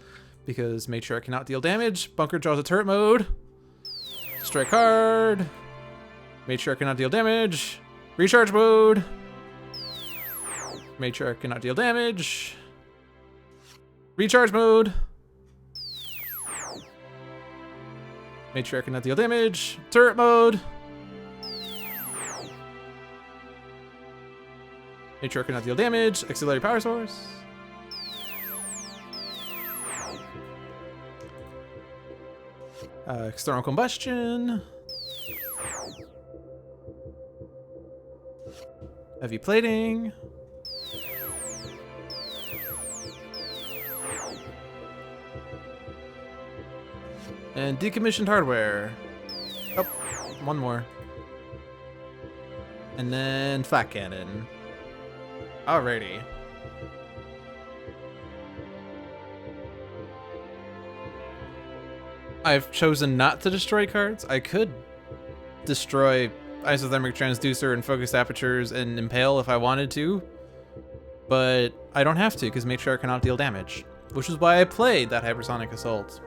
[SPEAKER 1] because Matriarch cannot deal damage. Bunker draws a turret mode. Destroy card. Matriarch cannot deal damage. Recharge mode. Matriarch cannot deal damage. Recharge mode. Matriarch cannot deal damage. Turret mode. Matriarch cannot deal damage. Auxiliary power source. External combustion. Heavy plating. And decommissioned hardware. Oh, one more. And then flat cannon. Alrighty. I've chosen not to destroy cards. I could destroy isothermic transducer and focused apertures and impale if I wanted to, but I don't have to because Matriarch cannot deal damage, which is why I played that hypersonic assault.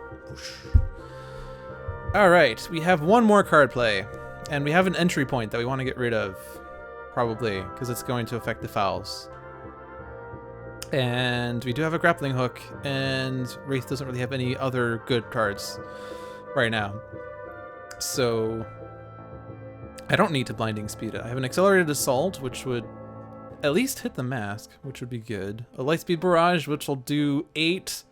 [SPEAKER 1] Alright, we have one more card play, and we have an entry point that we want to get rid of, probably, because it's going to affect the Fowls. And we do have a grappling hook, and Wraith doesn't really have any other good cards right now. So I don't need to blinding speed it. I have an accelerated assault, which would at least hit the mask, which would be good. A lightspeed barrage, which will do 8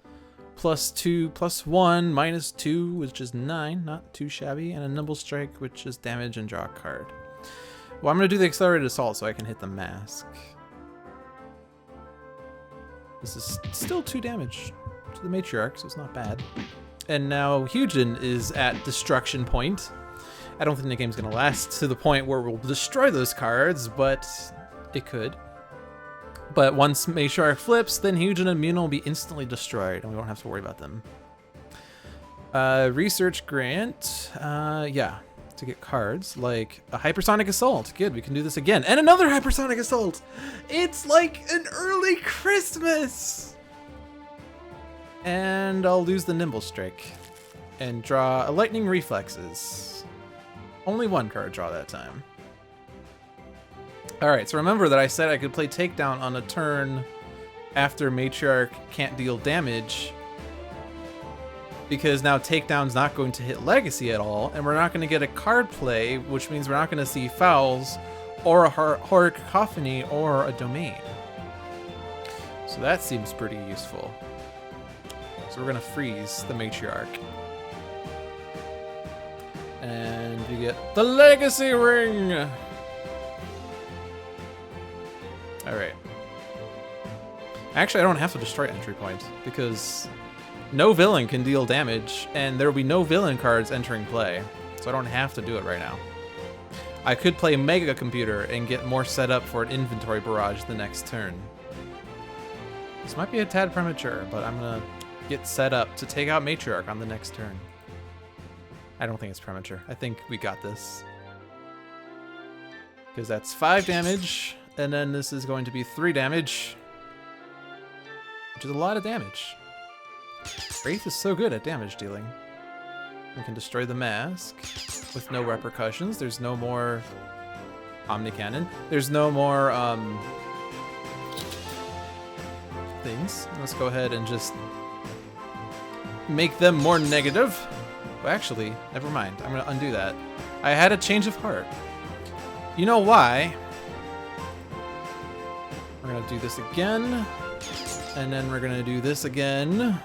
[SPEAKER 1] +2, +1, -2, which is 9, not too shabby, and a Nimble Strike, which is damage and draw a card. Well, I'm going to do the Accelerated Assault so I can hit the mask. This is still 2 damage to the Matriarch, so it's not bad. And now Hyujin is at Destruction Point. I don't think the game's going to last to the point where we'll destroy those cards, but it could. But once Matriarch flips, then Hyujin and Muna will be instantly destroyed, and we won't have to worry about them. Research Grant, yeah, to get cards like a Hypersonic Assault. Good, we can do this again. And another Hypersonic Assault! It's like an early Christmas! And I'll lose the Nimble Strike and draw a Lightning Reflexes. Only 1 card draw that time. Alright, so remember that I said I could play Takedown on a turn after Matriarch can't deal damage, because now Takedown's not going to hit Legacy at all, and we're not going to get a card play, which means we're not going to see Fowls, or a Horror Cacophony, or a Domain. So that seems pretty useful. So we're going to freeze the Matriarch. And we get the Legacy Ring! Alright. Actually, I don't have to destroy Entry Point, because no villain can deal damage, and there will be no villain cards entering play, so I don't have to do it right now. I could play Mega Computer and get more set up for an inventory barrage the next turn. This might be a tad premature, but I'm gonna get set up to take out Matriarch on the next turn. I don't think it's premature. I think we got this. Because that's 5 damage, and then this is going to be 3 damage, which is a lot of damage. Wraith is so good at damage dealing. We can destroy the mask with no repercussions. There's no more Omni Cannon. There's no more things. Let's go ahead and just make them more negative. Well, actually, never mind. I'm going to undo that. I had a change of heart. You know why? We're going to do this again. And then we're going to do this again.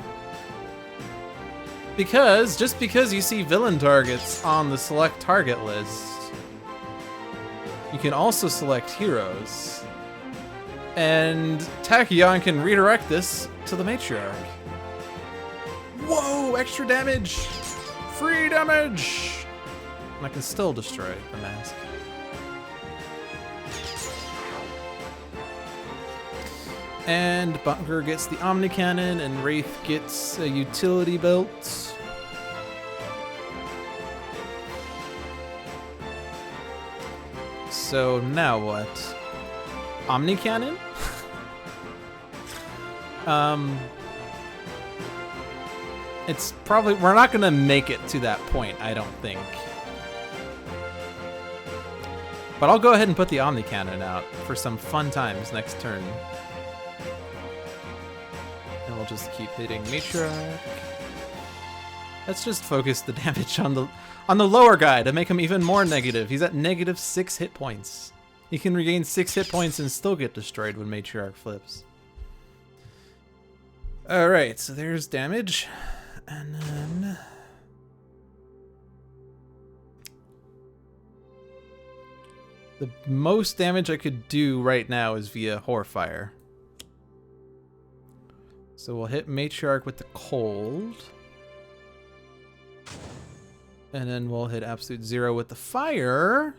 [SPEAKER 1] Because, just because you see villain targets on the select target list, you can also select heroes. And Tachyon can redirect this to the Matriarch. Whoa, extra damage! Free damage! And I can still destroy the mask. And Bunker gets the Omni Cannon, and Wraith gets a utility belt. So now what? Omni Cannon? It's probably, we're not gonna make it to that point, I don't think. But I'll go ahead and put the Omni Cannon out for some fun times next turn. And we'll just keep hitting Matriarch. Let's just focus the damage on the lower guy to make him even more negative. He's at -6 hit points. He can regain 6 hit points and still get destroyed when Matriarch flips. Alright, so there's damage. And then the most damage I could do right now is via Horfire. So we'll hit Matriarch with the cold. And then we'll hit Absolute Zero with the fire,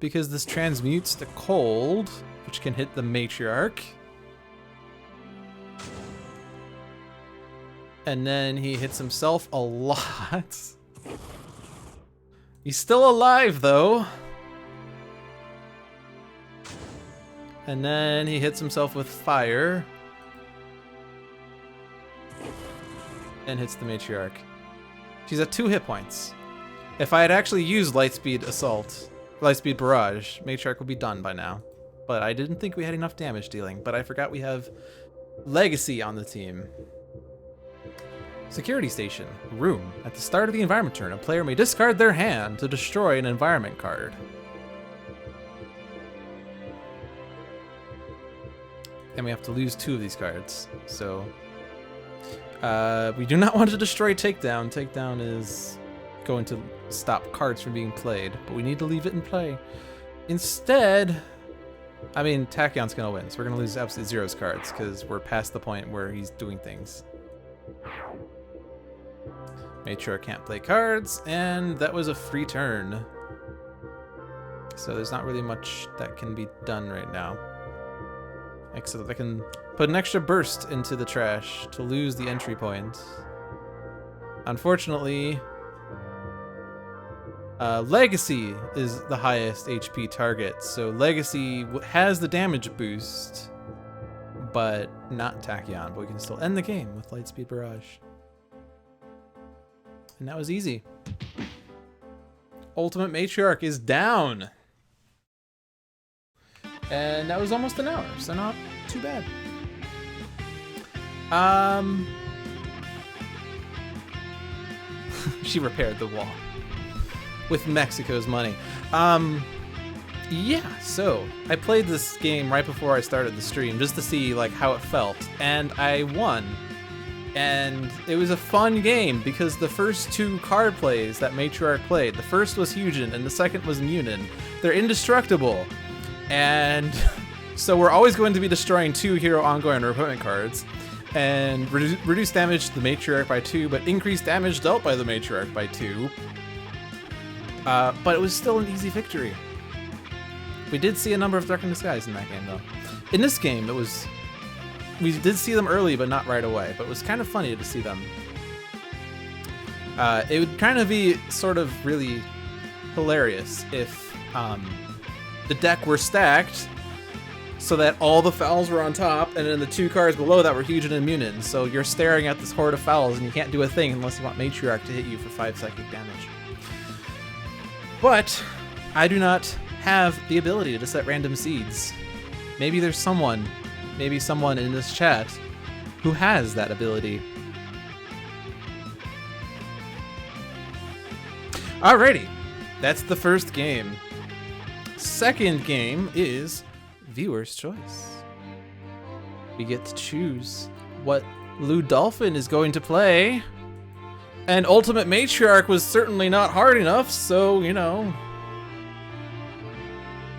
[SPEAKER 1] because this transmutes to cold, which can hit the Matriarch. And then he hits himself a lot. He's still alive, though. And then he hits himself with fire. And hits the Matriarch. She's at 2 hit points. If I had actually used Lightspeed Assault, Lightspeed Barrage, Matriarch would be done by now. But I didn't think we had enough damage dealing, but I forgot we have Legacy on the team. Security Station. Room. At the start of the environment turn, a player may discard their hand to destroy an environment card. And we have to lose 2 of these cards, so... We do not want to destroy Takedown. Takedown is going to stop cards from being played, but we need to leave it in play. Instead, I mean, Tachyon's going to win, so we're going to lose Absolute Zero's cards because we're past the point where he's doing things. Matriarch can't play cards, and that was a free turn. So there's not really much that can be done right now. Except I can put an extra burst into the trash to lose the entry point. Unfortunately, Legacy is the highest HP target, so Legacy has the damage boost, but not Tachyon. But we can still end the game with Lightspeed Barrage. And that was easy. Ultimate Matriarch is down. And that was almost an hour, so not too bad. She repaired the wall with Mexico's money. Yeah, so I played this game right before I started the stream just to see like how it felt, and I won. And it was a fun game because the first two card plays that Matriarch played, the first was Hugin and the second was Munin. They're indestructible. And so we're always going to be destroying 2 hero ongoing equipment cards and reduce damage to the Matriarch by 2, but increase damage dealt by the Matriarch by 2. But it was still an easy victory. We did see a number of Darkened Skies in that game, though. In this game, we did see them early, but not right away. But it was kind of funny to see them. It would kind of be sort of really hilarious if the deck were stacked so that all the Fowls were on top, and then the 2 cards below that were Hugin and Munin. So you're staring at this horde of Fowls, and you can't do a thing unless you want Matriarch to hit you for 5 psychic damage. But I do not have the ability to set random seeds. Maybe there's someone in this chat who has that ability. Alrighty, that's the first game. Second game is Viewer's Choice. We get to choose what Dolphin is going to play. And Ultimate Matriarch was certainly not hard enough, so, you know,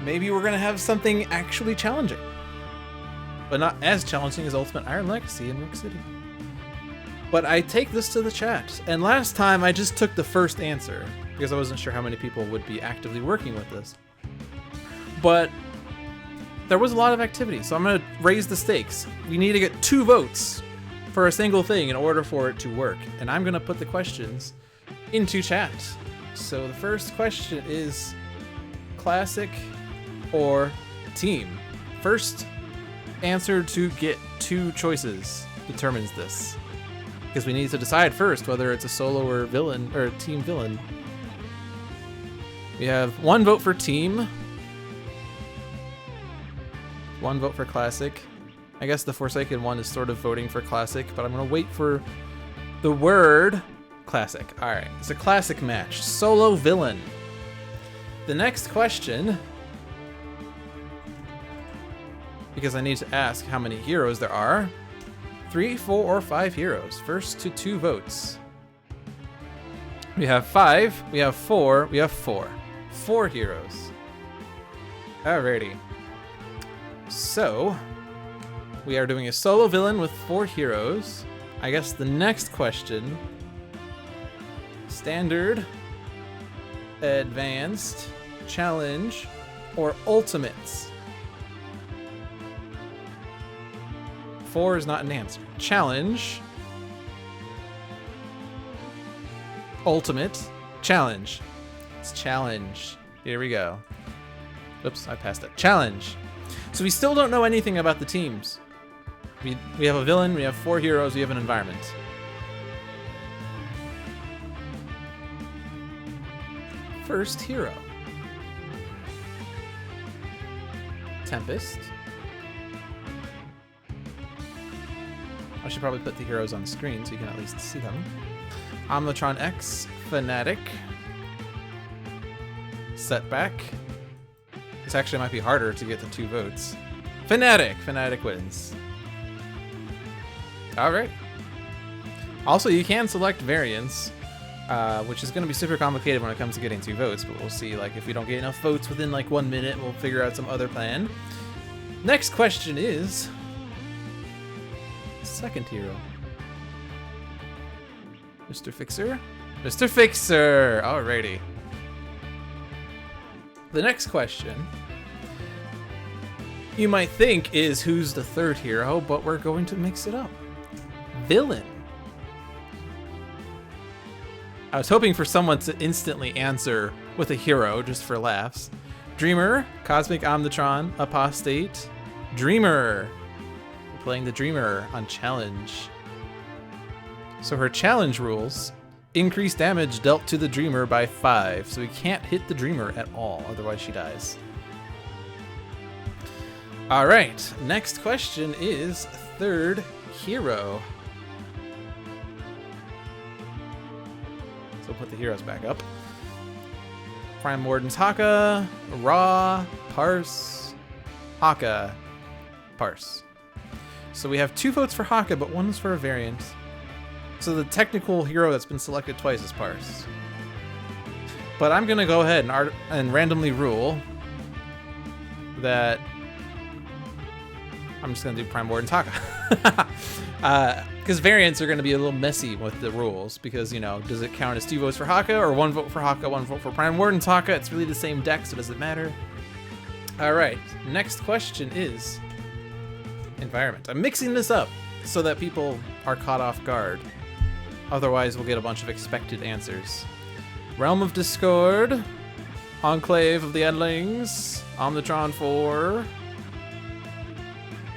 [SPEAKER 1] maybe we're going to have something actually challenging. But not as challenging as Ultimate Iron Legacy in Rook City. But I take this to the chat, and last time I just took the first answer, because I wasn't sure how many people would be actively working with this. But there was a lot of activity, so I'm going to raise the stakes. We need to get 2 votes for a single thing in order for it to work. And I'm going to put the questions into chat. So the first question is classic or team? First answer to get 2 choices determines this. Because we need to decide first whether it's a solo or villain or team villain. We have 1 vote for team. 1 vote for classic. I guess the Forsaken one is sort of voting for classic, but I'm going to wait for the word classic. All right, it's a classic match. Solo villain. The next question, because I need to ask how many heroes there are. 3, 4, or 5 heroes. First to 2 votes. We have 5, we have 4, we have 4. 4 heroes. Alrighty. So, we are doing a solo villain with 4 heroes. I guess the next question, standard, advanced, challenge, or ultimates? 4 is not an answer. Challenge, ultimate, challenge. It's challenge. Here we go. Oops, I passed it. Challenge. So we still don't know anything about the teams. We have a villain, we have 4 heroes, we have an environment. First hero. Tempest. I should probably put the heroes on screen so you can at least see them. Omnitron X, Fanatic. Setback. This actually might be harder to get to 2 votes. Fanatic! Fanatic wins. Alright. Also, you can select variants, which is going to be super complicated when it comes to getting 2 votes, but we'll see. Like, if we don't get enough votes within like 1 minute, we'll figure out some other plan. Next question is second hero. Mr. Fixer? Mr. Fixer! Alrighty. The next question, you might think, is who's the third hero, but we're going to mix it up. Villain. I was hoping for someone to instantly answer with a hero, just for laughs. Dreamer, Cosmic Omnitron, Apostate, Dreamer. We're playing the Dreamer on challenge. So her challenge rules: increase damage dealt to the Dreamer by 5. So we can't hit the Dreamer at all, otherwise she dies. All right, next question is third hero. So put the heroes back up. Prime Wardens Haka, Ra, Parse, Haka, Parse. So we have 2 votes for Haka, but 1 is for a variant. So the technical hero that's been selected twice is Parse. But I'm gonna go ahead and randomly rule that I'm just gonna do Prime Wardens Haka. Because variants are gonna be a little messy with the rules, because, you know, does it count as 2 votes for Haka, or 1 vote for Haka, 1 vote for Prime Wardens Haka? It's really the same deck, so does it matter? All right, next question is environment. I'm mixing this up so that people are caught off guard. Otherwise, we'll get a bunch of expected answers. Realm of Discord, Enclave of the Endlings, Omnitron 4,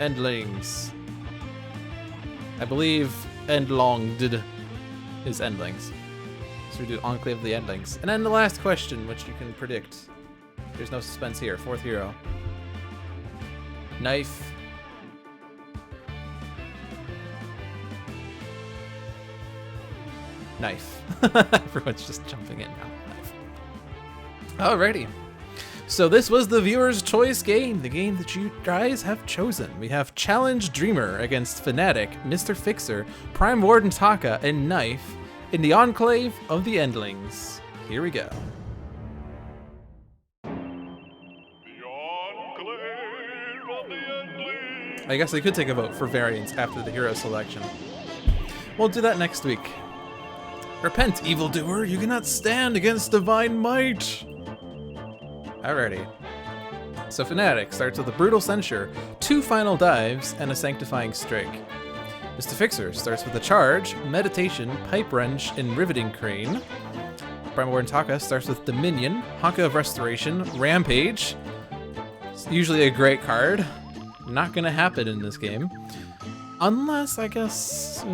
[SPEAKER 1] Endlings. I believe Endlonged is Endlings. So we do Enclave of the Endlings. And then the last question, which you can predict. There's no suspense here. 4th hero. K.N.Y.F.E. K.N.Y.F.E. Everyone's just jumping in now. K.N.Y.F.E. Alrighty. So this was the viewer's choice game, the game that you guys have chosen. We have Challenge Dreamer against Fanatic, Mr. Fixer, Prime Wardens Haka, and K.N.Y.F.E. in the Enclave of the Endlings. Here we go. I guess I could take a vote for variants after the hero selection. We'll do that next week. Repent, evildoer, you cannot stand against divine might. Alrighty. So Fanatic starts with a Brutal Censure, 2 Final Dives, and a Sanctifying Strike. Mr. Fixer starts with a Charge, Meditation, Pipe Wrench, and Riveting Crane. Prime Wardens Haka starts with Dominion, Haka of Restoration, Rampage. It's usually a great card. Not gonna happen in this game. Unless, I guess,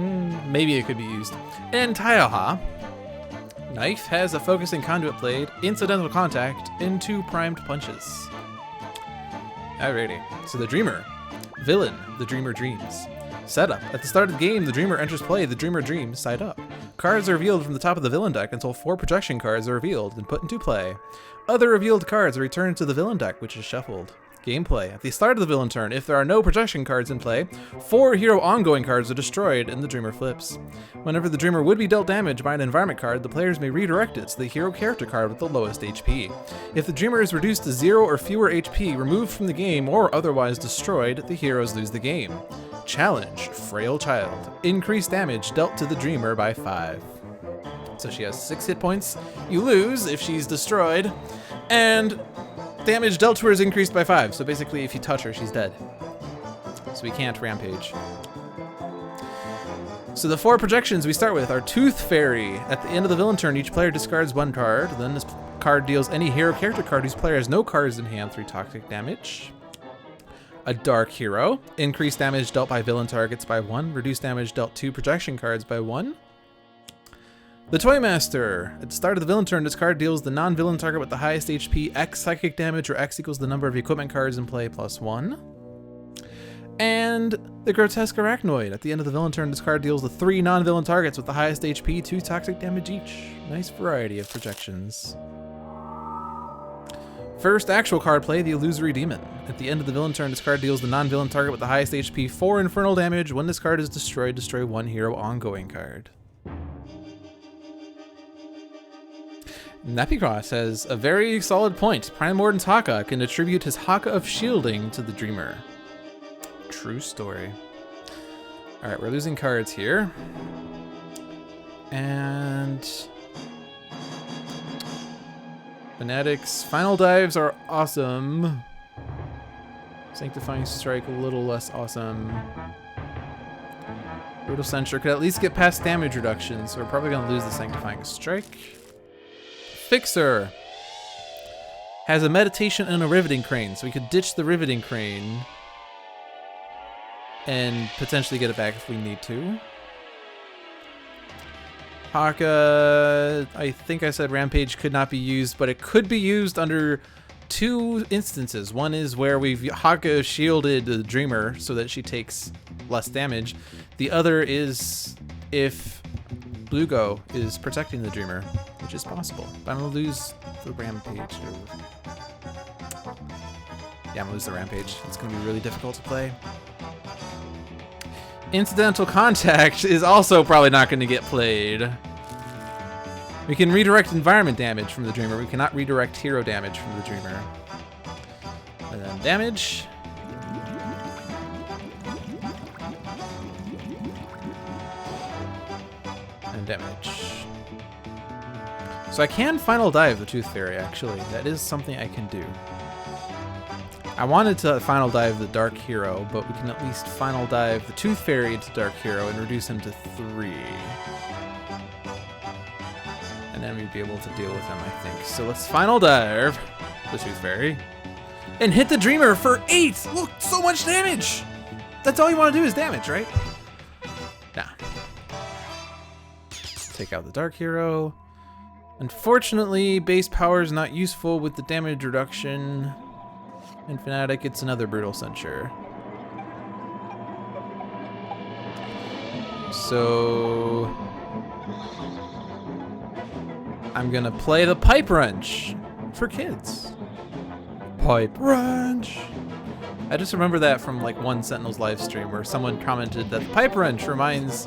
[SPEAKER 1] maybe it could be used. And Tachyon. K.N.Y.F.E. has a Focusing Conduit Blade, Incidental Contact, and 2 Primed Punches. Alrighty, so the Dreamer. Villain, the Dreamer Dreams. Setup. At the start of the game, the Dreamer enters play, the Dreamer Dreams side up. Cards are revealed from the top of the villain deck until 4 projection cards are revealed and put into play. Other revealed cards are returned to the villain deck, which is shuffled. Gameplay. At the start of the villain turn, if there are no projection cards in play, 4 hero ongoing cards are destroyed and the Dreamer flips. Whenever the Dreamer would be dealt damage by an environment card, the players may redirect it to the hero character card with the lowest HP. If the Dreamer is reduced to 0 or fewer HP, removed from the game, or otherwise destroyed, the heroes lose the game. Challenge, Frail Child. Increased damage dealt to the Dreamer by 5. So she has 6 hit points. You lose if she's destroyed, and damage dealt to her is increased by 5, so basically if you touch her, she's dead. So we can't rampage. So the 4 projections we start with are Tooth Fairy. At the end of the villain turn, each player discards 1 card. Then this card deals any hero character card whose player has no cards in hand 3 toxic damage. A Dark Hero. Increased damage dealt by villain targets by 1. Reduced damage dealt 2 projection cards by 1. The Toy Master. At the start of the villain turn, this card deals the non-villain target with the highest HP X psychic damage, or X equals the number of equipment cards in play plus 1. And the Grotesque Arachnoid. At the end of the villain turn, this card deals the 3 non-villain targets with the highest HP 2 toxic damage each. Nice variety of projections. First actual card play, the Illusory Demon. At the end of the villain turn, this card deals the non-villain target with the highest HP 4 infernal damage. When this card is destroyed, destroy 1 hero ongoing card. Napicross has a very solid point. Prime Warden's Haka can attribute his Haka of shielding to the Dreamer. True story. Alright, we're losing cards here. And Fanatic's final dives are awesome. Sanctifying Strike a little less awesome. Brutal Censure could at least get past damage reduction, so we're probably going to lose the Sanctifying Strike. Fixer has a Meditation and a Riveting Crane, so we could ditch the Riveting Crane and potentially get it back if we need to. Haka, I think I said Rampage could not be used, but it could be used under two instances. One is where we've Haka shielded the Dreamer so that she takes less damage. The other is if Blugo is protecting the Dreamer, which is possible. But I'm gonna lose the Rampage. Yeah, I'm gonna lose the Rampage. It's gonna be really difficult to play. Incidental Contact is also probably not going to get played. We can redirect environment damage from the Dreamer. We cannot redirect hero damage from the Dreamer. And then damage. And damage. So I can final dive the Tooth Fairy, actually. That is something I can do. I wanted to final dive the Dark Hero, but we can at least final dive the Tooth Fairy into Dark Hero and reduce him to 3. And then we'd be able to deal with him, I think. So let's final dive the Tooth Fairy and hit the Dreamer for 8! Look, so much damage! That's all you want to do is damage, right? Nah. Take out the Dark Hero. Unfortunately, base power is not useful with the damage reduction. In Fanatic, it's another Brutal Censure. So I'm gonna play the Pipe Wrench for kids. Pipe Wrench. I just remember that from like one Sentinels live stream where someone commented that the Pipe Wrench reminds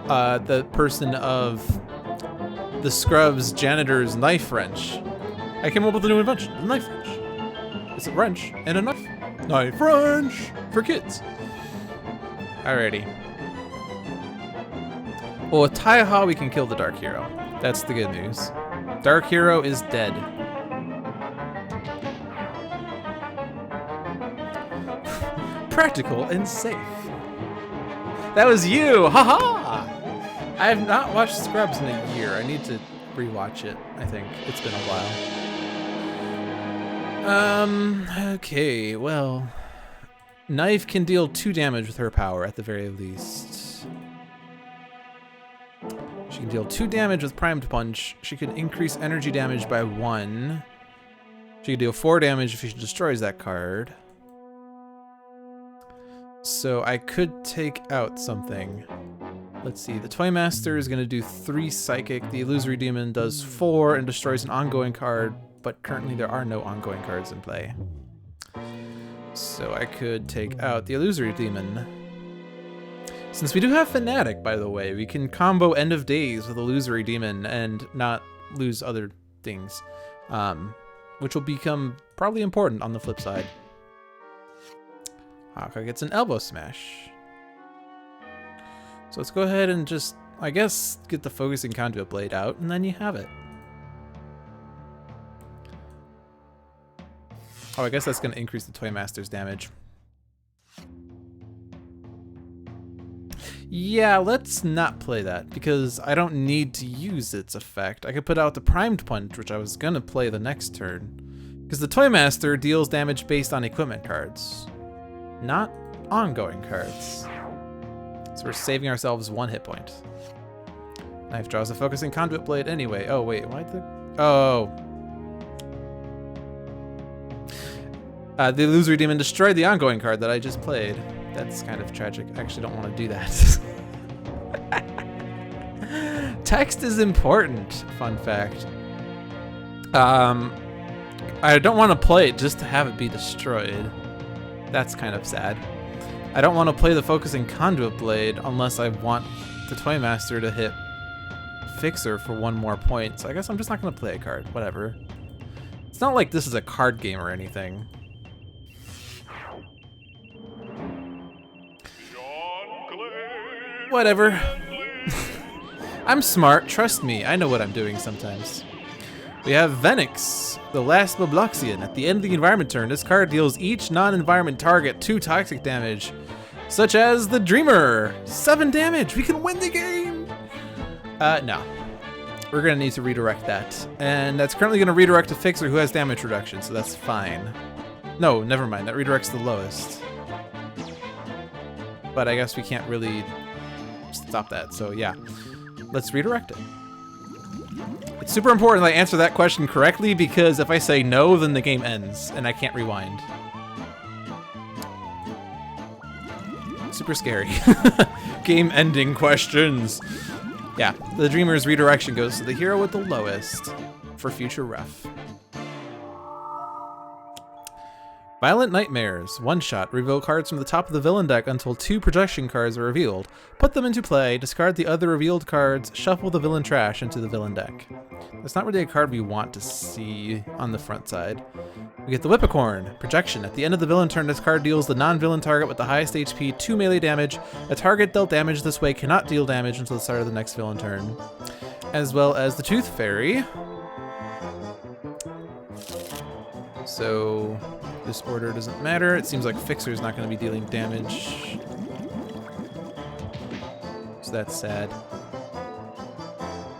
[SPEAKER 1] the person of the Scrubs janitor's knife wrench. I came up with a new invention, the knife wrench. It's a wrench and a knife. Knife wrench for kids. Alrighty. Well, with Taiha, we can kill the Dark Hero. That's the good news. Dark Hero is dead. Practical and safe. That was you! Haha! I have not watched Scrubs in a year. I need to rewatch it, I think. It's been a while. Okay, well, Knife can deal 2 damage with her power at the very least. She can deal 2 damage with Primed Punch. She can increase energy damage by 1. She can deal 4 damage if she destroys that card. So I could take out something. Let's see, the Toymaster is gonna do 3 Psychic. The Illusory Demon does 4 and destroys an ongoing card. But currently there are no ongoing cards in play. So I could take out the Illusory Demon. Since we do have Fanatic, by the way, we can combo End of Days with Illusory Demon and not lose other things. Which will become probably important on the flip side. Haka gets an Elbow Smash. So let's go ahead and just, I guess, get the Focusing Conduit Blade out, and then you have it. Oh, I guess that's going to increase the Toymaster's damage. Yeah, let's not play that, because I don't need to use its effect. I could put out the Primed Punch, which I was going to play the next turn. Because the Toymaster deals damage based on equipment cards, not ongoing cards. So we're saving ourselves 1 hit point. Knife draws a Focusing Conduit Blade anyway. Oh, wait, why'd the... Oh... the Illusory Demon destroyed the ongoing card that I just played. That's kind of tragic. I actually don't want to do that. Text is important, fun fact. I don't want to play it just to have it be destroyed. That's kind of sad. I don't want to play the Focusing Conduit Blade unless I want the Toymaster to hit Fixer for 1 more point, so I guess I'm just not gonna play a card. Whatever. It's not like this is a card game or anything. Whatever. I'm smart, trust me. I know what I'm doing sometimes. We have Venix, the last Mobloxian. At the end of the environment turn, this card deals each non-environment target 2 toxic damage, such as the Dreamer. 7 damage, we can win the game! No. We're gonna need to redirect that. And that's currently gonna redirect a Fixer who has damage reduction, so that's fine. No, never mind, that redirects the lowest. But I guess we can't really stop that, so yeah. Let's redirect it. It's super important that I answer that question correctly, because if I say no, then the game ends, and I can't rewind. Super scary. Game ending questions. Yeah, the Dreamer's redirection goes to the hero with the lowest for future ref. Violent Nightmares. 1-shot. Reveal cards from the top of the villain deck until 2 projection cards are revealed. Put them into play, discard the other revealed cards, shuffle the villain trash into the villain deck. That's not really a card we want to see on the front side. We get the Whippicorn. Projection. At the end of the villain turn, this card deals the non-villain target with the highest HP 2 melee damage. A target dealt damage this way cannot deal damage until the start of the next villain turn. As well as the Tooth Fairy. So this order doesn't matter. It seems like Fixer's not going to be dealing damage. So that's sad.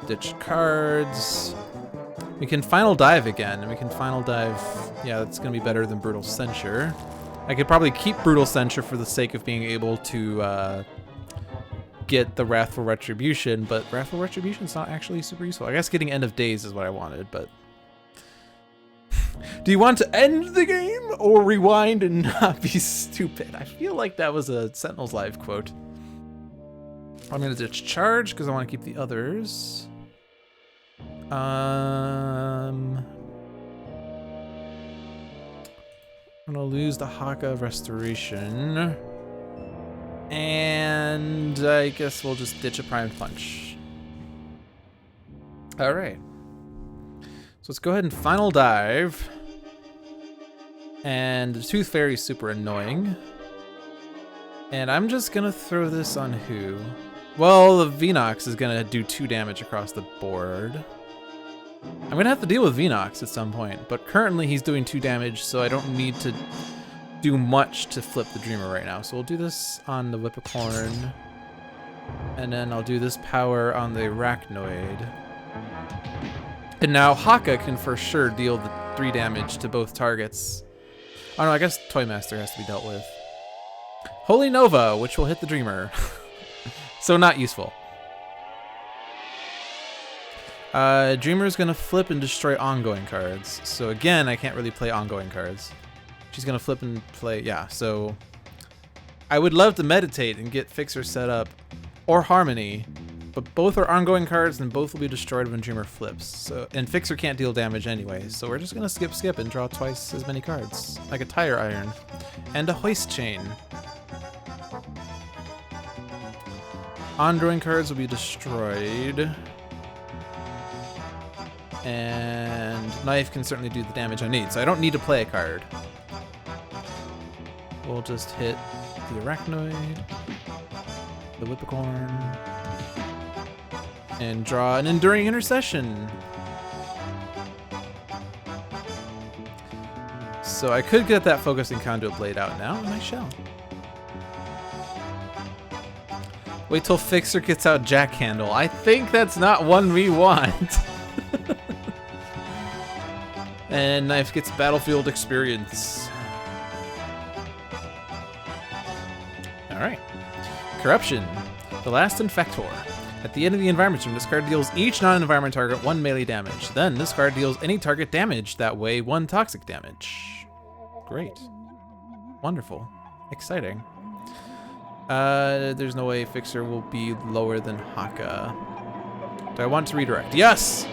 [SPEAKER 1] Ditch cards. We can Final Dive again, and we can Final Dive. Yeah, that's going to be better than Brutal Censure. I could probably keep Brutal Censure for the sake of being able to get the Wrathful Retribution, but Wrathful Retribution's not actually super useful. I guess getting End of Days is what I wanted, but... Do you want to end the game or rewind and not be stupid? I feel like that was a Sentinels Live quote. I'm going to ditch Charge because I want to keep the others. I'm going to lose the Haka Restoration. And I guess we'll just ditch a Prime Punch. All right. So let's go ahead and Final Dive. And the Tooth Fairy is super annoying. And I'm just gonna throw this on who? Well, the Venox is gonna do 2 damage across the board. I'm gonna have to deal with Venox at some point, but currently he's doing 2 damage, so I don't need to do much to flip the Dreamer right now. So we'll do this on the Whippicorn. And then I'll do this power on the Arachnoid. And now Haka can for sure deal the 3 damage to both targets. Oh no, I guess Toymaster has to be dealt with. Holy Nova, which will hit the Dreamer. So not useful. Dreamer's gonna flip and destroy ongoing cards. So again, I can't really play ongoing cards. She's gonna flip and play, yeah, so... I would love to meditate and get Fixer set up, or Harmony, but both are ongoing cards and both will be destroyed when Dreamer flips. So, and Fixer can't deal damage anyway, so we're just gonna skip and draw twice as many cards. Like a Tire Iron. And a Hoist Chain. Ongoing cards will be destroyed. And K.N.Y.F.E can certainly do the damage I need, so I don't need to play a card. We'll just hit the Arachnoid, the Whippicorn, and draw an Enduring Intercession. So I could get that Focusing Conduit Blade out now, and I shall. Wait till Fixer gets out Jack Handle. I think that's not one we want. And K.N.Y.F.E gets Battlefield Experience. Alright. Corruption. The Last Infector. At the end of the environment turn, this card deals each non-environment target 1 melee damage. Then this card deals any target damage that way 1 toxic damage. Great. Wonderful. Exciting. There's no way Fixer will be lower than Haka. Do I want to redirect? Yes!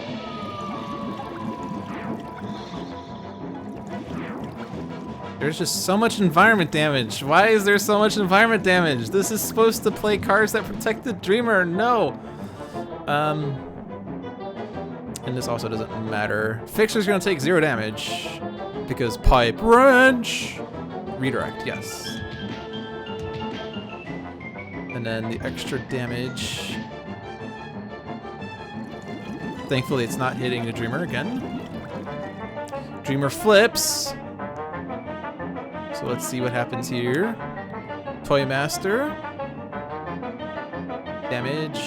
[SPEAKER 1] There's just so much environment damage. Why is there so much environment damage? This is supposed to play cards that protect the Dreamer. No. And this also doesn't matter. Fixer's gonna take 0 damage because Pipe Wrench. Redirect, yes. And then the extra damage. Thankfully, it's not hitting the Dreamer again. Dreamer flips. So let's see what happens here. Toy Master. Damage.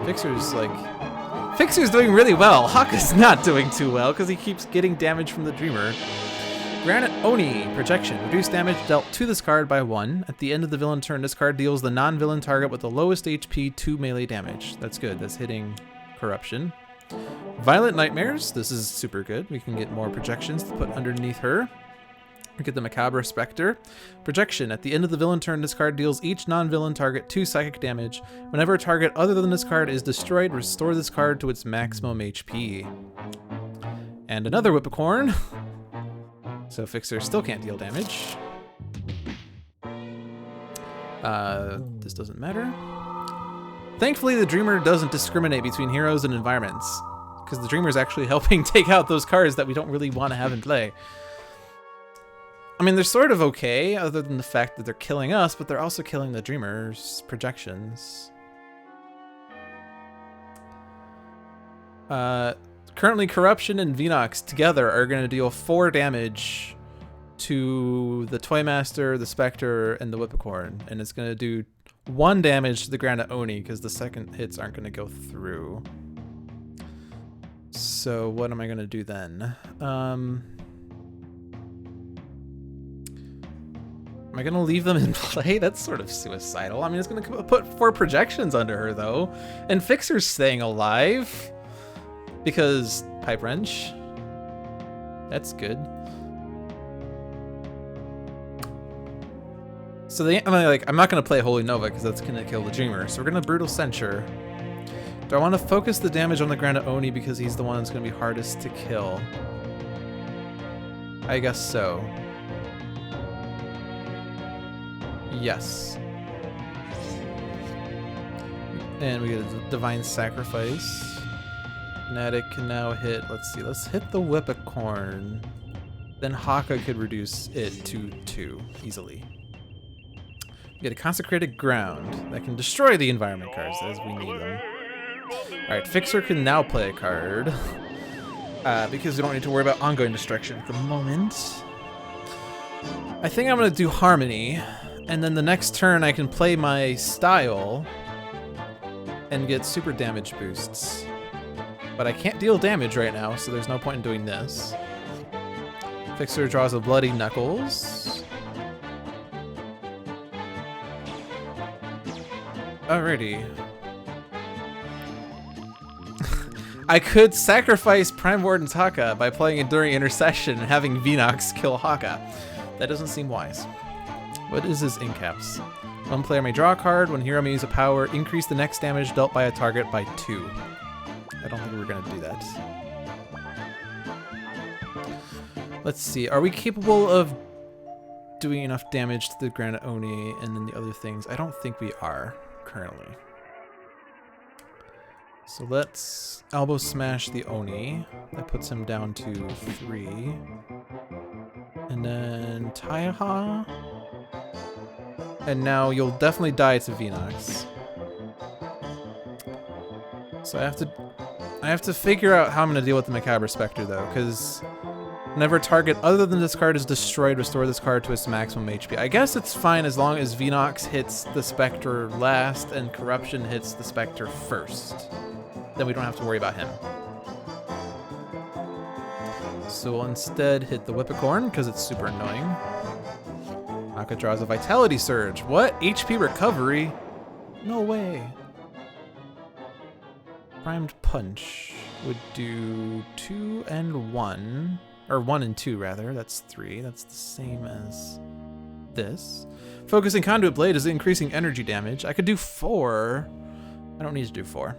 [SPEAKER 1] Fixer's doing really well. Haka's not doing too well because he keeps getting damage from the Dreamer. Granite Oni, projection. Reduce damage dealt to this card by 1. At the end of the villain turn, this card deals the non-villain target with the lowest HP 2 melee damage. That's good. That's hitting Corruption. Violent Nightmares. This is super good. We can get more projections to put underneath her. We get the Macabre Spectre. Projection. At the end of the villain turn, this card deals each non-villain target 2 psychic damage. Whenever a target other than this card is destroyed, restore this card to its maximum HP. And another Whippocorn. So Fixer still can't deal damage. This doesn't matter. Thankfully, the Dreamer doesn't discriminate between heroes and environments, because the Dreamer is actually helping take out those cards that we don't really want to have in play. I mean, they're sort of okay, other than the fact that they're killing us, but they're also killing the Dreamer's projections. Currently, Corruption and Venox together are going to deal 4 damage to the Toymaster, the Spectre, and the Whippocorn. And it's going to do 1 damage to the Granite Oni because the second hits aren't going to go through. So what am I going to do then? Am I going to leave them in play? That's sort of suicidal. I mean, it's going to put 4 projections under her, though. And Fixer's staying alive. Because Pipe Wrench. That's good. So I'm not going to play Holy Nova because that's going to kill the Dreamer. So we're going to Brutal Censure. Do I want to focus the damage on the Granite Oni because he's the one that's going to be hardest to kill? I guess so. Yes. And we get a Divine Sacrifice. Fanatic can now hit, let's hit the Whippocorn. Then Haka could reduce it to 2 easily. We get a Consecrated Ground that can destroy the environment cards as we need them. Alright, Fixer can now play a card. Because we don't need to worry about ongoing destruction at the moment. I think I'm going to do Harmony. And then the next turn I can play my Style and get super damage boosts. But I can't deal damage right now, so there's no point in doing this. Fixer draws a Bloody Knuckles. Alrighty. I could sacrifice Prime Warden's Haka by playing Enduring Intercession and having Venox kill Haka. That doesn't seem wise. What is his incaps? One player may draw a card. When hero may use a power, increase the next damage dealt by a target by 2. I don't think we're going to do that. Let's see. Are we capable of doing enough damage to the Granite Oni and then the other things? I don't think we are currently. So let's Elbow Smash the Oni. That puts him down to 3. And then Taiha. And now you'll definitely die to Venox. So I have to figure out how I'm going to deal with the Macabre Spectre, though, because whenever a target other than this card is destroyed, restore this card to its maximum HP. I guess it's fine as long as Venox hits the Spectre last and Corruption hits the Spectre first. Then we don't have to worry about him. So we'll instead hit the Whippocorn, because it's super annoying. Haka draws a Vitality Surge. What? HP recovery? No way. Primed Punch would do 2 and 1, or 1 and 2 rather. That's 3. That's the same as this. Focusing Conduit Blade is increasing energy damage. I could do 4. I don't need to do 4.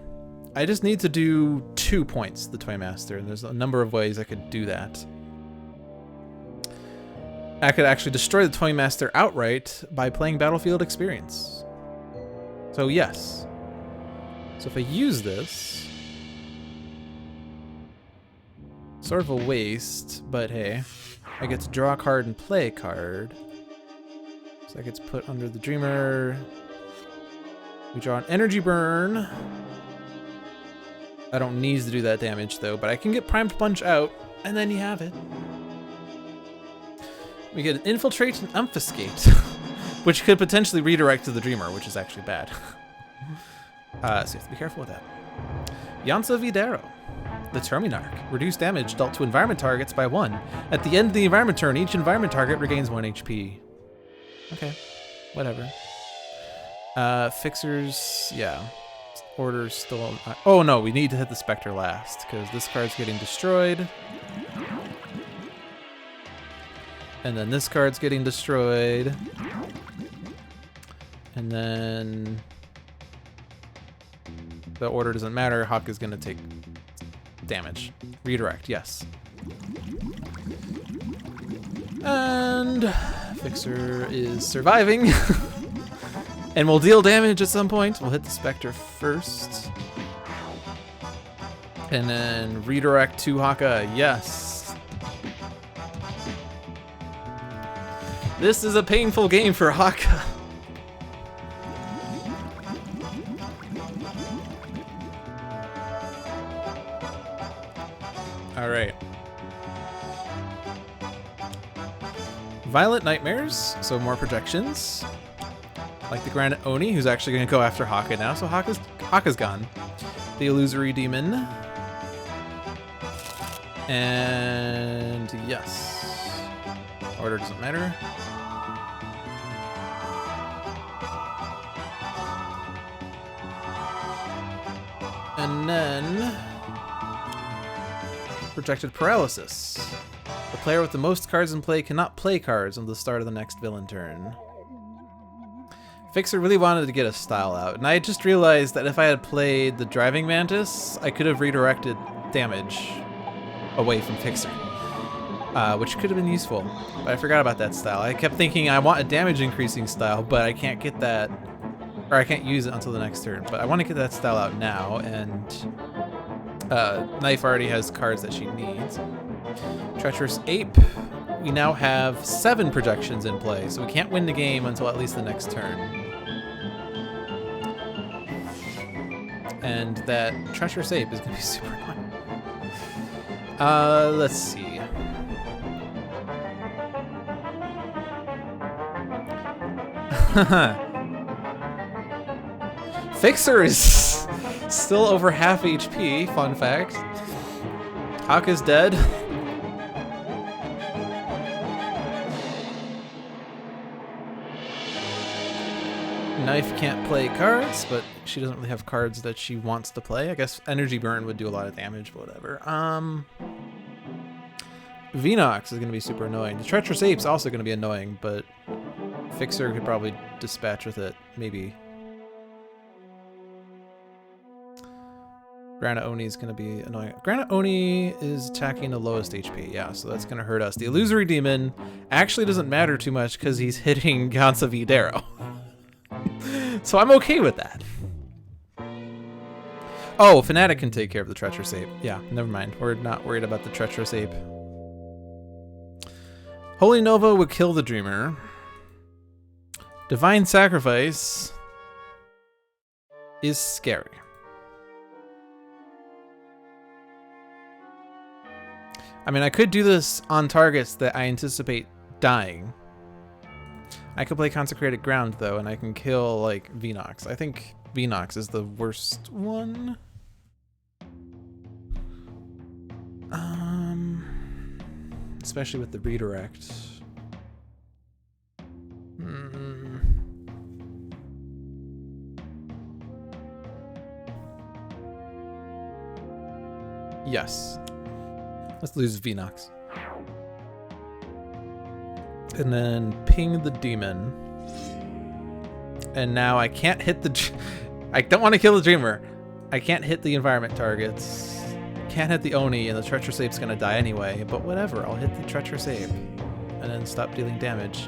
[SPEAKER 1] I just need to do 2 points, the Toymaster, and there's a number of ways I could do that. I could actually destroy the Toymaster outright by playing Battlefield Experience. So yes. So if I use this, sort of a waste, but hey, I get to draw a card and play a card. So that gets put under the Dreamer. We draw an energy burn. I don't need to do that damage though, but I can get Primed Punch out, and then you have it. We get an Infiltrate and Obfuscate, which could potentially redirect to the Dreamer, which is actually bad. So you have to be careful with that. Yansa Videro, the Terminarch. Reduce damage dealt to environment targets by 1. At the end of the environment turn, each environment target regains 1 HP. Okay, whatever. Fixers, yeah. Order's still... oh no, we need to hit the Spectre last, because this card's getting destroyed. And then this card's getting destroyed. And then... the order doesn't matter, Haka's gonna take damage. Redirect, yes. And Fixer is surviving. And we'll deal damage at some point. We'll hit the Spectre first. And then redirect to Haka, yes. This is a painful game for Haka. All right. Violent Nightmares, so more projections. Like the Granite Oni, who's actually going to go after Haka now, so Haka's gone. The Illusory Demon. And yes. Order doesn't matter. And then... Projected Paralysis. The player with the most cards in play cannot play cards until the start of the next villain turn. Fixer really wanted to get a style out, and I just realized that if I had played the Driving Mantis, I could have redirected damage away from Fixer, which could have been useful, but I forgot about that style. I kept thinking I want a damage increasing style, but I can't get that, or I can't use it until the next turn, but I want to get that style out now, and K.N.Y.F.E already has cards that she needs. Treacherous Ape. We now have 7 projections in play, so we can't win the game until at least the next turn. And that Treacherous Ape is going to be super annoying. Let's see. Fixer is still over half HP, fun fact. Haka's dead. K.N.Y.F.E can't play cards, but she doesn't really have cards that she wants to play. I guess Energy Burn would do a lot of damage, but whatever. Venox is going to be super annoying. The Treacherous Ape's also going to be annoying, but Fixer could probably dispatch with it, maybe. Granite Oni is going to be annoying. Granite Oni is attacking the lowest HP, yeah, so that's going to hurt us. The Illusory Demon actually doesn't matter too much because he's hitting Yansa Videro. So I'm okay with that. Oh, Fanatic can take care of the Treacherous Ape. Yeah, never mind. We're not worried about the Treacherous Ape. Holy Nova would kill the Dreamer. Divine Sacrifice is scary. I mean, I could do this on targets that I anticipate dying. I could play Consecrated Ground, though, and I can kill, like, Venox. I think Venox is the worst one. Especially with the redirect. Yes. Let's lose Venox. And then ping the demon. And now I can't hit the... I don't want to kill the Dreamer. I can't hit the environment targets. Can't hit the Oni, and the Treacherous Ape's going to die anyway. But whatever, I'll hit the Treacherous Ape. And then stop dealing damage.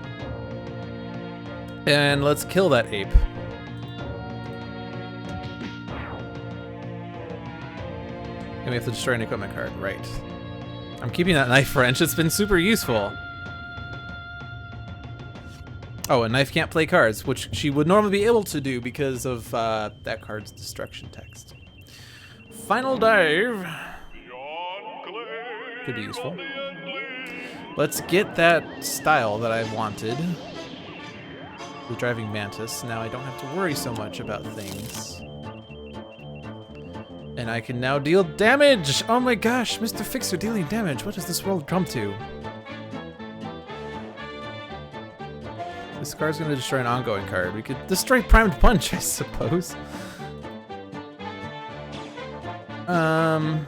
[SPEAKER 1] And let's kill that ape. we have to destroy an equipment card, right. I'm keeping that knife wrench, it's been super useful. Oh, and K.N.Y.F E can't play cards, which she would normally be able to do because of that card's destruction text. Final dive. Could be useful. Let's get that style that I wanted. The driving mantis. Now I don't have to worry so much about things. And I can now deal damage! Oh my gosh, Mr. Fixer dealing damage. What does this world come to? This card's gonna destroy an ongoing card. We could destroy Primed Punch, I suppose. Yeah,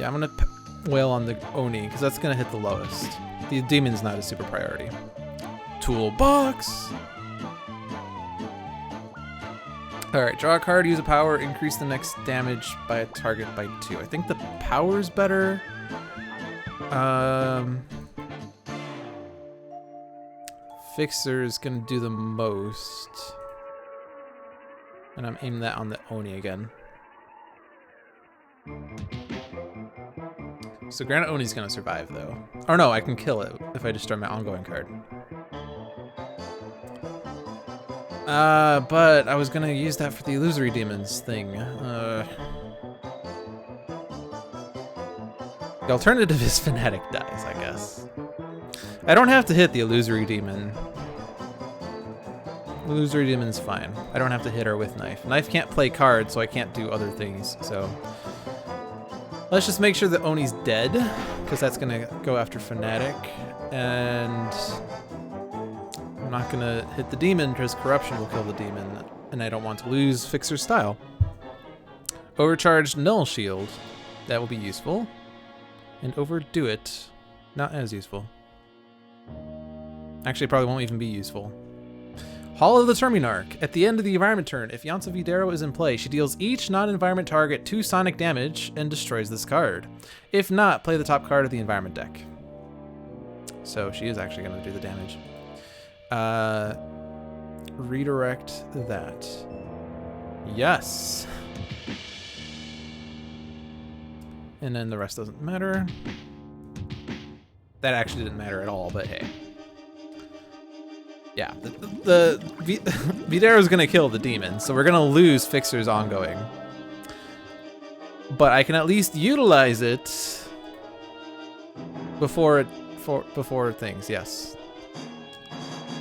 [SPEAKER 1] I'm gonna wail on the Oni, because that's gonna hit the lowest. The demon's not a super priority. Toolbox! Alright, draw a card, use a power, increase the next damage by a target by 2. I think the power's better. Fixer's gonna do the most. And I'm aiming that on the Oni again. So Granite Oni's gonna survive though. Or no, I can kill it if I destroy my ongoing card. But I was gonna use that for the Illusory Demons thing. The alternative is Fanatic dies, I guess. I don't have to hit the Illusory Demon. Illusory Demon's fine. I don't have to hit her with K.N.Y.F. K.N.Y.F can't play cards, so I can't do other things, so... Let's just make sure that Oni's dead, because that's gonna go after Fanatic, and... I'm not gonna hit the demon, because Corruption will kill the demon, and I don't want to lose Fixer's style. Overcharged Null Shield. That will be useful. And Overdo It. Not as useful. Actually, probably won't even be useful. Hall of the Terminarch. At the end of the environment turn, if Yansa Videro is in play, she deals each non-environment target 2 sonic damage and destroys this card. If not, play the top card of the environment deck. So she is actually going to do the damage. Redirect that. Yes. And then the rest doesn't matter. That actually didn't matter at all, but hey. Yeah, the Videro's gonna kill the demon, so we're gonna lose Fixer's ongoing. But I can at least utilize it before things, yes.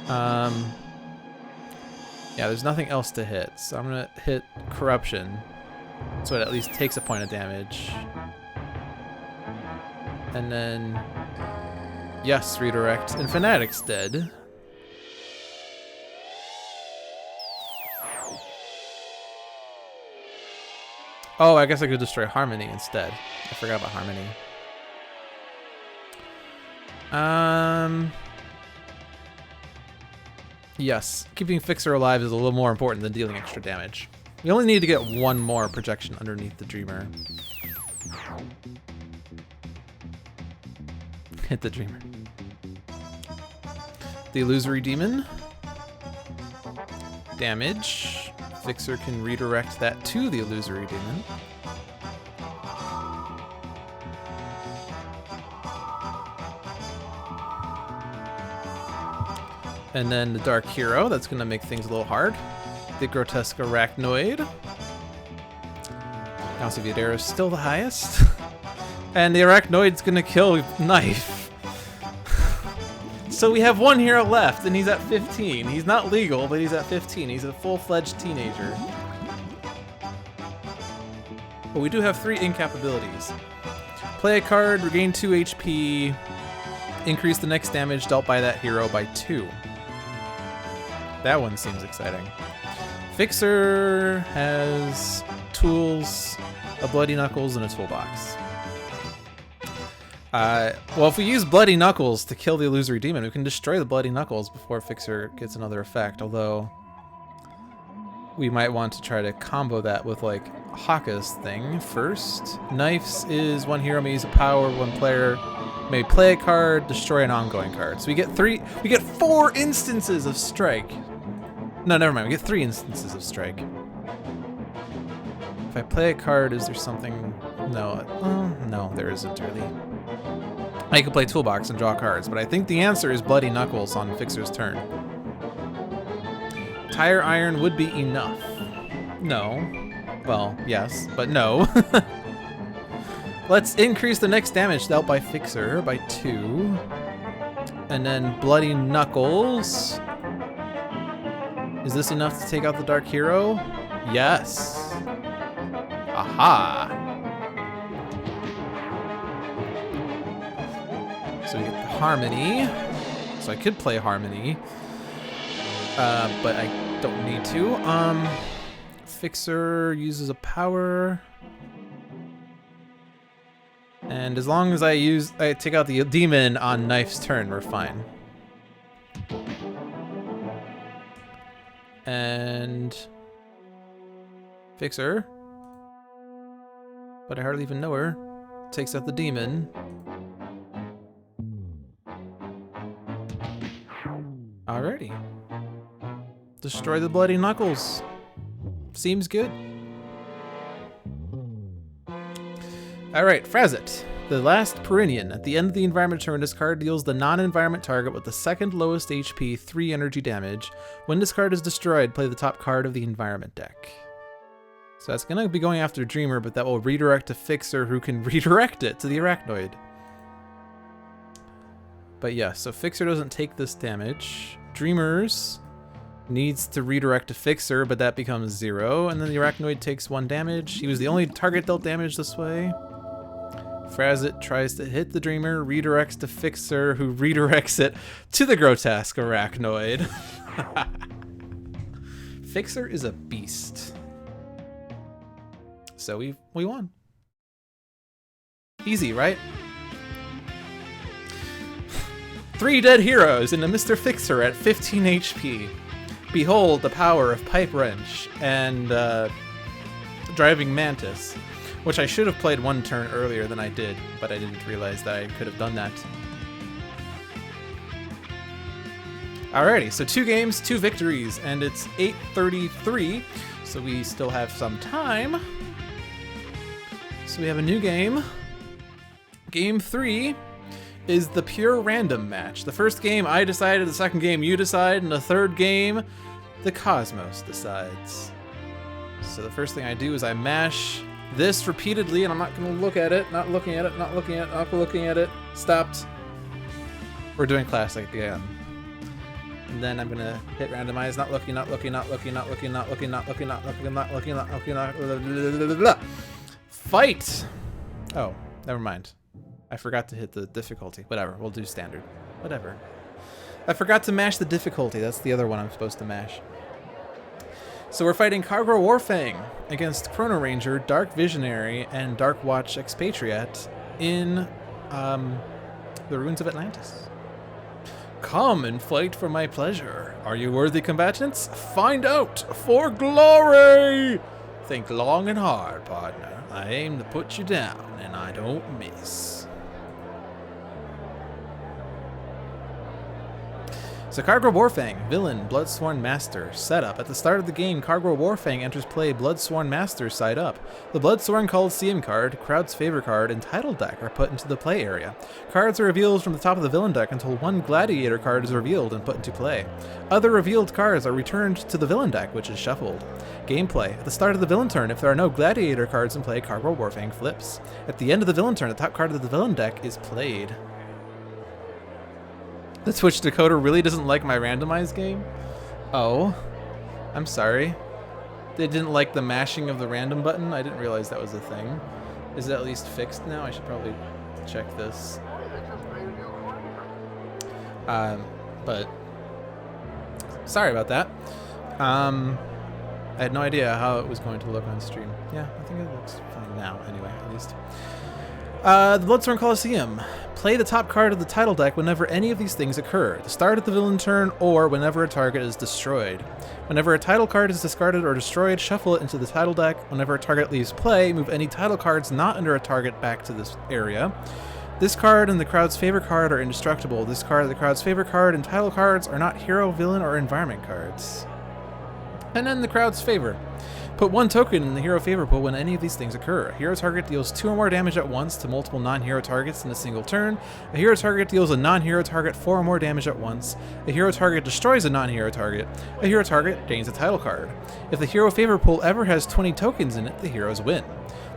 [SPEAKER 1] Yeah, there's nothing else to hit, so I'm gonna hit Corruption, so it at least takes a point of damage. And then, yes, redirect, and Fanatic's dead. Oh, I guess I could destroy Harmony instead. I forgot about Harmony. Yes, keeping Fixer alive is a little more important than dealing extra damage. We only need to get one more projection underneath the Dreamer. Hit the Dreamer. The Illusory Demon. Damage. Fixer can redirect that to the Illusory Demon. And then the Dark Hero, that's gonna make things a little hard. The Grotesque Arachnoid. Yansa Videro is still the highest. And the Arachnoid's gonna kill K.N.Y.F. So we have one hero left, and he's at 15. He's not legal, but he's at 15. He's a full-fledged teenager. But we do have 3 incap abilities. Play a card, regain 2 HP, increase the next damage dealt by that hero by 2. That one seems exciting. Fixer has tools, a Bloody Knuckles, and a toolbox. Well, if we use Bloody Knuckles to kill the Illusory Demon, we can destroy the Bloody Knuckles before Fixer gets another effect, although we might want to try to combo that with, like, Haka's thing first. K.N.Y.F.'s is one hero may use a power, one player may play a card, destroy an ongoing card. So we get 4 instances of strike. No, never mind. We get 3 instances of strike. If I play a card, is there something? No. No, there isn't really. I can play Toolbox and draw cards, but I think the answer is Bloody Knuckles on Fixer's turn. Tire Iron would be enough. No. Well, yes, but no. Let's increase the next damage dealt by Fixer by 2. And then Bloody Knuckles. Is this enough to take out the Dark Hero? Yes. Aha. So we get the Harmony. So I could play Harmony. But I don't need to. Fixer uses a power. And as long as I take out the demon on K.N.Y.F.'s turn, we're fine. And Fixer, but I hardly even know her, takes out the demon. Alrighty. Destroy the Bloody Knuckles. Seems good. Alright, Frazit. The last Perennian. At the end of the environment turn, this card deals the non-environment target with the second lowest HP 3 energy damage. When this card is destroyed, play the top card of the environment deck. So that's going to be going after Dreamer, but that will redirect to Fixer, who can redirect it to the Arachnoid. But yeah, so Fixer doesn't take this damage. Dreamers needs to redirect to Fixer, but that becomes 0, and then the Arachnoid takes 1 damage. He was the only target dealt damage this way. Frazit tries to hit the Dreamer, redirects to Fixer, who redirects it to the grotesque Arachnoid. Fixer is a beast. So we won. Easy, right? 3 dead heroes and a Mr. Fixer at 15 HP. Behold the power of Pipe Wrench and Driving Mantis, which I should have played 1 turn earlier than I did, but I didn't realize that I could have done that. Alrighty, so 2 games, 2 victories, and it's 8:33, so we still have some time. So we have a new game. Game 3 is the pure random match. The first game I decided, the second game you decide, and the third game the Cosmos decides. So the first thing I do is I mash this repeatedly, and I'm not going to look at it, not looking at it, not looking at it, not looking at it. Stopped. We're doing classic again. And then I'm going to hit randomize, not looking, not looking, not looking, not looking, not looking, not looking, not looking, not looking, not looking, not looking, fight! Oh, never mind. I forgot to hit the difficulty. Whatever, we'll do standard. Whatever. I forgot to mash the difficulty. That's the other one I'm supposed to mash. So we're fighting Kaargra Warfang against Chrono-Ranger, Dark Visionary, and Dark Watch Expatriette in the ruins of Atlantis. Come and fight for my pleasure. Are you worthy combatants? Find out for glory! Think long and hard, partner. I aim to put you down, and I don't miss. So Kaargra Warfang, villain, Bloodsworn Master, setup. At the start of the game, Kaargra Warfang enters play Bloodsworn Master side up. The Bloodsworn Coliseum card, crowd's favorite card, and title deck are put into the play area. Cards are revealed from the top of the villain deck until 1 Gladiator card is revealed and put into play. Other revealed cards are returned to the villain deck, which is shuffled. Gameplay. At the start of the villain turn, if there are no Gladiator cards in play, Kaargra Warfang flips. At the end of the villain turn, the top card of the villain deck is played. The Twitch decoder really doesn't like my randomized game? Oh, I'm sorry. They didn't like the mashing of the random button? I didn't realize that was a thing. Is it at least fixed now? I should probably check this. But sorry about that. I had no idea how it was going to look on stream. Yeah, I think it looks fine now anyway, at least. The Bloodsworn Coliseum. Play the top card of the title deck whenever any of these things occur. The start of the villain turn or whenever a target is destroyed. Whenever a title card is discarded or destroyed, shuffle it into the title deck. Whenever a target leaves play, move any title cards not under a target back to this area. This card and the crowd's favorite card are indestructible. This card, the crowd's favorite card, and title cards are not hero, villain, or environment cards. And in the crowd's favor. Put 1 token in the hero favor pool when any of these things occur. A hero target deals 2 or more damage at once to multiple non-hero targets in a single turn. A hero target deals a non-hero target 4 or more damage at once. A hero target destroys a non-hero target. A hero target gains a title card. If the hero favor pool ever has 20 tokens in it, the heroes win.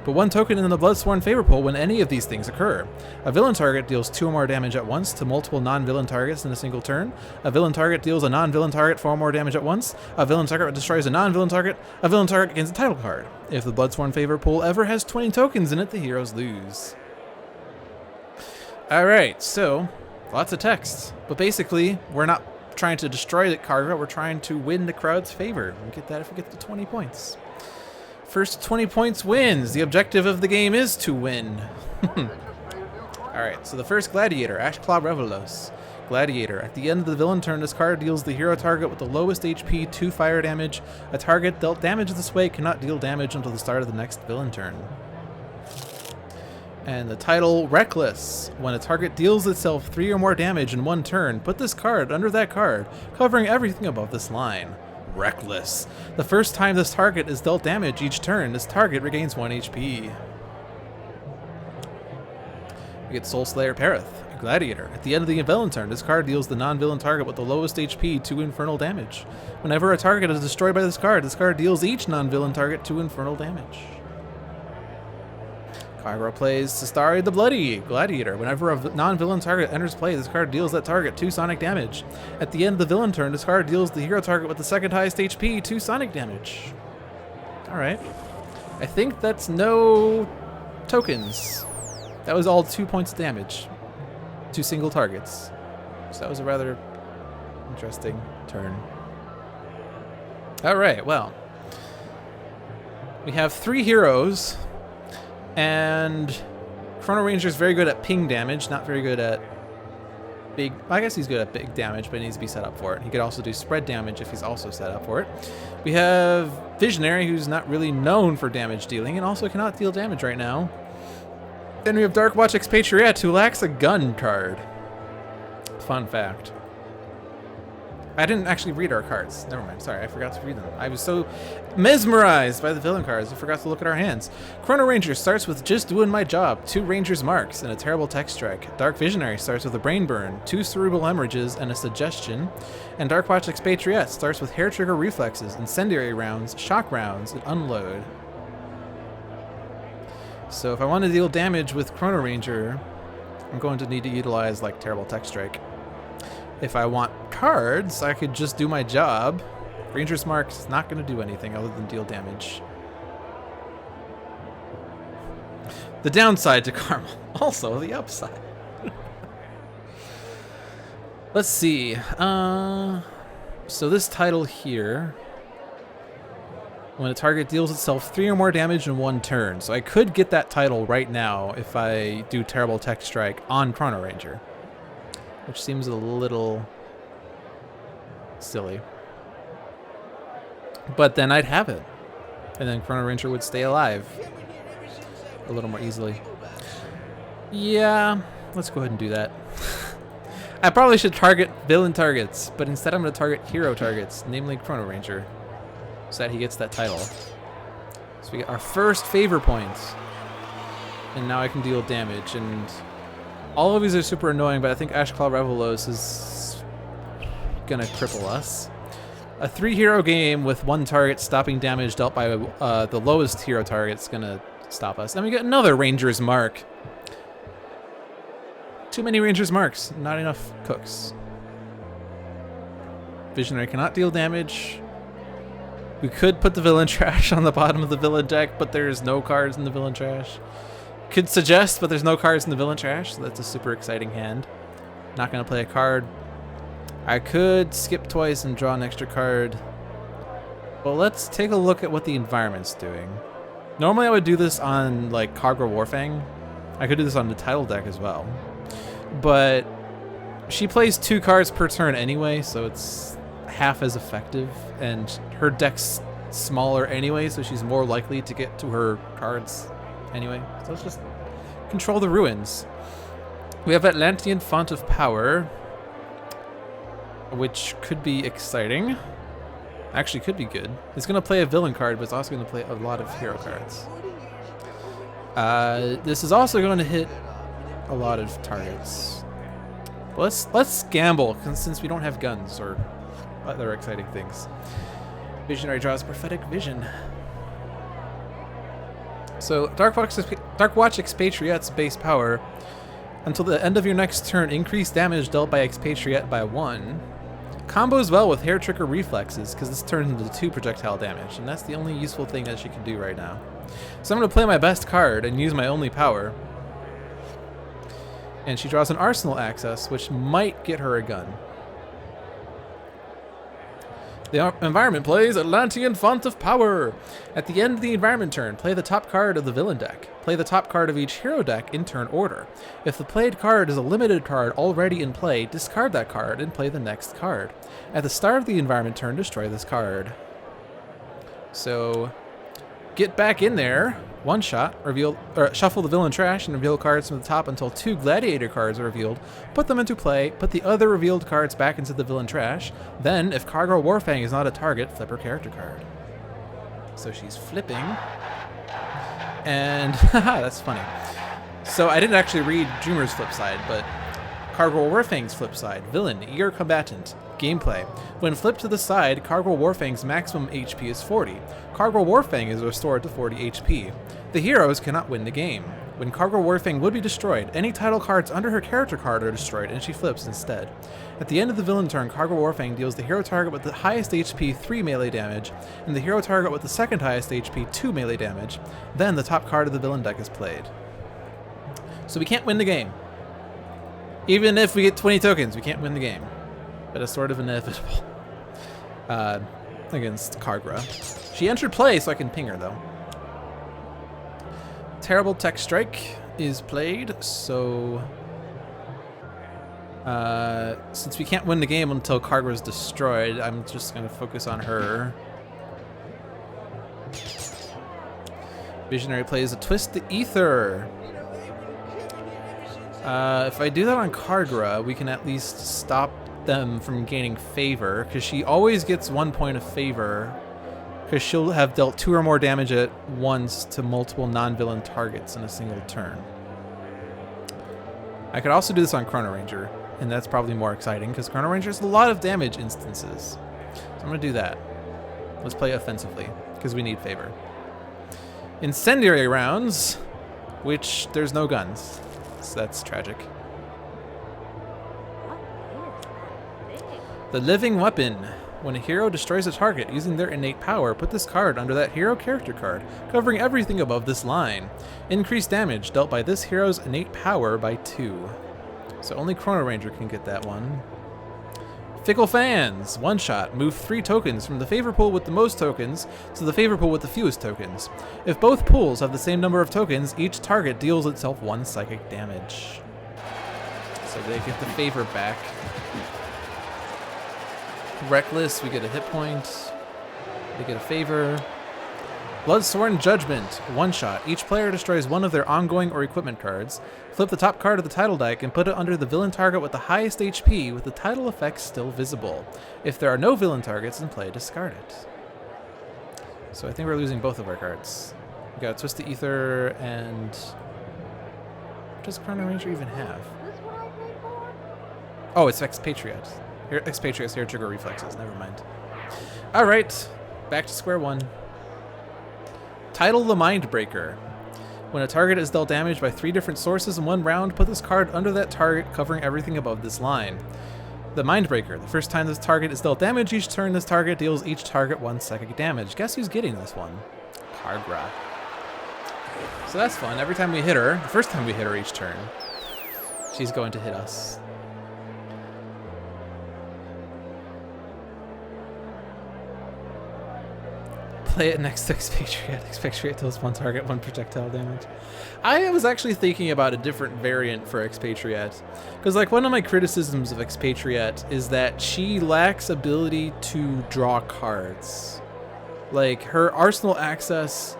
[SPEAKER 1] Put 1 token in the Bloodsworn favor pool when any of these things occur. A villain target deals 2 or more damage at once to multiple non-villain targets in a single turn. A villain target deals a non-villain target 4 or more damage at once. A villain target destroys a non-villain target. A villain target gains a title card. If the Bloodsworn favor pool ever has 20 tokens in it, the heroes lose. Alright, so lots of text. But basically, we're not trying to destroy the Kaargra, we're trying to win the crowd's favor. We'll get that if we get to 20 points. First 20 points wins. The objective of the game is to win. Alright, so the first Gladiator, Ashclaw Revelos. Gladiator. At the end of the villain turn, this card deals the hero target with the lowest HP 2 fire damage. A target dealt damage this way cannot deal damage until the start of the next villain turn. And the title, Reckless. When a target deals itself 3 or more damage in 1 turn, put this card under that card, covering everything above this line. Reckless. The first time this target is dealt damage each turn, this target regains 1 HP. We get Soul Slayer Perith, a Gladiator. At the end of the villain turn, this card deals the non-villain target with the lowest HP 2 infernal damage. Whenever a target is destroyed by this card deals each non-villain target 2 infernal damage. Kaargra plays Sestari the Bloody, Gladiator. Whenever a non-villain target enters play, this card deals that target 2 sonic damage. At the end of the villain turn, this card deals the hero target with the second highest HP 2 sonic damage. Alright. I think that's no tokens. That was all 2 points of damage to single targets. So that was a rather interesting turn. Alright, well. We have 3 heroes. And Chrono-Ranger is very good at ping damage, not very good at big... I guess he's good at big damage, but he needs to be set up for it. He could also do spread damage if he's also set up for it. We have Visionary, who's not really known for damage dealing, and also cannot deal damage right now. Then we have Darkwatch Expatriette, who lacks a gun card. Fun fact. I didn't actually read our cards. Never mind. Sorry, I forgot to read them. I was so mesmerized by the villain cards, I forgot to look at our hands. Chrono-Ranger starts with Just Doing My Job, 2 Ranger's Marks, and a terrible tech strike. Dark Visionary starts with a Brain Burn, 2 Cerebral Hemorrhages, and a Suggestion. And Darkwatch Expatriette starts with Hair Trigger Reflexes, Incendiary Rounds, Shock Rounds, and Unload. So if I want to deal damage with Chrono-Ranger, I'm going to need to utilize like Terrible Tech Strike. If I want cards, I could just do my job. Ranger's Mark is not going to do anything other than deal damage. The downside to Carmel, also the upside. Let's see. So this title here, when a target deals itself 3 or more damage in 1 turn. So I could get that title right now if I do Terrible Tech Strike on Chrono-Ranger. Which seems a little silly. But then I'd have it. And then Chrono-Ranger would stay alive a little more easily. Yeah, let's go ahead and do that. I probably should target villain targets, but instead I'm going to target hero targets, namely Chrono-Ranger, so that he gets that title. So we get our first favor point. And now I can deal damage, and all of these are super annoying, but I think Ashclaw Revelos is gonna cripple us. A 3-hero game with 1 target stopping damage dealt by the lowest hero target is gonna stop us. And we get another Ranger's Mark. Too many Ranger's Marks, not enough cooks. Visionary cannot deal damage. We could put the villain trash on the bottom of the villain deck, but there's no cards in the villain trash. Could suggest, but there's no cards in the villain trash, so that's a super exciting hand. Not gonna play a card. I could skip twice and draw an extra card. But let's take a look at what the environment's doing. Normally I would do this on like Kaargra Warfang. I could do this on the title deck as well. But she plays 2 cards per turn anyway, so it's half as effective, and her deck's smaller anyway, so she's more likely to get to her cards anyway. So let's just control the ruins. We have Atlantean Font of Power, which could be exciting. Actually, could be good. It's going to play a villain card, but it's also going to play a lot of hero cards. This is also going to hit a lot of targets. Let's gamble, since we don't have guns or other exciting things. Visionary draws Prophetic Vision. So Dark Watch Expatriette's base power. Until the end of your next turn, increase damage dealt by Expatriette by 1. Combos well with Hair Trigger Reflexes, because this turns into 2 projectile damage, and that's the only useful thing that she can do right now. So I'm going to play my best card and use my only power. And she draws an Arsenal Access, which might get her a gun. The environment plays Atlantean Font of Power. At the end of the environment turn, play the top card of the villain deck. Play the top card of each hero deck in turn order. If the played card is a limited card already in play, discard that card and play the next card. At the start of the environment turn, destroy this card. So, get back in there. One shot, shuffle the villain trash and reveal cards from the top until 2 gladiator cards are revealed. Put them into play, put the other revealed cards back into the villain trash. Then, if Kaargra Warfang is not a target, flip her character card. So she's flipping. And, haha, that's funny. So I didn't actually read Dreamer's flip side, but Kaargra Warfang's flip side. Villain, eager combatant. Gameplay. When flipped to the side, Kaargra Warfang's maximum HP is 40. Kaargra Warfang is restored to 40 HP. The heroes cannot win the game. When Kaargra Warfang would be destroyed, any title cards under her character card are destroyed and she flips instead. At the end of the villain turn, Kaargra Warfang deals the hero target with the highest HP 3 melee damage, and the hero target with the second highest HP 2 melee damage. Then the top card of the villain deck is played. So we can't win the game. Even if we get 20 tokens, we can't win the game. But it's sort of inevitable against Kaargra. She entered play, so I can ping her, though. Terrible Tech Strike is played, so... since we can't win the game until Kaargra's destroyed, I'm just going to focus on her. Visionary plays a Twist the Ether. If I do that on Kaargra, we can at least stop them from gaining favor, because she always gets 1 point of favor, because she'll have dealt 2 or more damage at once to multiple non-villain targets in a single turn. I could also do this on Chrono-Ranger, and that's probably more exciting, because Chrono-Ranger has a lot of damage instances. So I'm going to do that. Let's play offensively, because we need favor. Incendiary rounds, which there's no guns, so that's tragic. The Living Weapon. When a hero destroys a target using their innate power, put this card under that hero character card, covering everything above this line. Increase damage dealt by this hero's innate power by 2. So only Chrono-Ranger can get that one. Fickle Fans. One shot. Move 3 tokens from the favor pool with the most tokens to the favor pool with the fewest tokens. If both pools have the same number of tokens, each target deals itself 1 psychic damage. So they get the favor back. Reckless, we get a hit point. They get a favor. Bloodsworn Judgment. One shot. Each player destroys one of their ongoing or equipment cards. Flip the top card of the title deck and put it under the villain target with the highest HP with the title effect still visible. If there are no villain targets in play, discard it. So I think we're losing both of our cards. We got Twist the Ether and... what does Chrono-Ranger even have? Oh, it's Expatriette. Expatriate's Hair Trigger Reflexes, never mind. Alright, back to square one. Title the Mindbreaker. When a target is dealt damage by 3 different sources in 1 round, put this card under that target, covering everything above this line. The Mindbreaker. The first time this target is dealt damage each turn, this target deals each target 1 psychic damage. Guess who's getting this one? Kaargra. So that's fun. Every time we hit her, the first time we hit her each turn, she's going to hit us. Play it next to Expatriette. Expatriette deals 1 target, 1 projectile damage. I was actually thinking about a different variant for Expatriette. Because like one of my criticisms of Expatriette is that she lacks ability to draw cards. Like her Arsenal access,